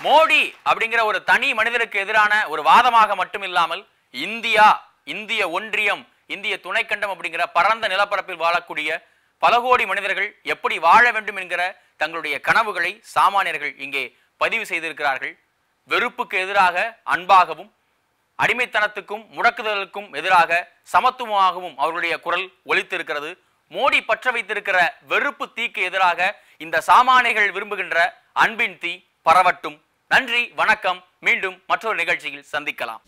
மோடி அப்படிங்கிற ஒரு தனி மனிதருக்கு எதிரான ஒரு வாதமாக மட்டும் இல்லாமல் இந்திய ஒன்றியம், இந்திய துணைக்கண்டம் அப்படிங்கிற பரந்த நிலப்பரப்பில் வாழக்கூடிய பல கோடி மனிதர்கள் எப்படி வாழ வேண்டும் என்கிற தங்களுடைய கனவுகளை சாமானியர்கள் இங்கே பதிவு செய்திருக்கிறார்கள். வெறுப்புக்கு எதிராக அன்பாகவும், அடிமைத்தனத்துக்கும் முடக்குதலுக்கும் எதிராக சமத்துவமாகவும் அவர்களுடைய குரல் ஒலித்திருக்கிறது. மோடி பற்ற வைத்திருக்கிற வெறுப்பு தீக்கு எதிராக இந்த சாமானியர்கள் விரும்புகின்ற அன்பின் தீ பரவட்டும். நன்றி, வணக்கம். மீண்டும் மற்றொரு நிகழ்ச்சியில் சந்திக்கலாம்.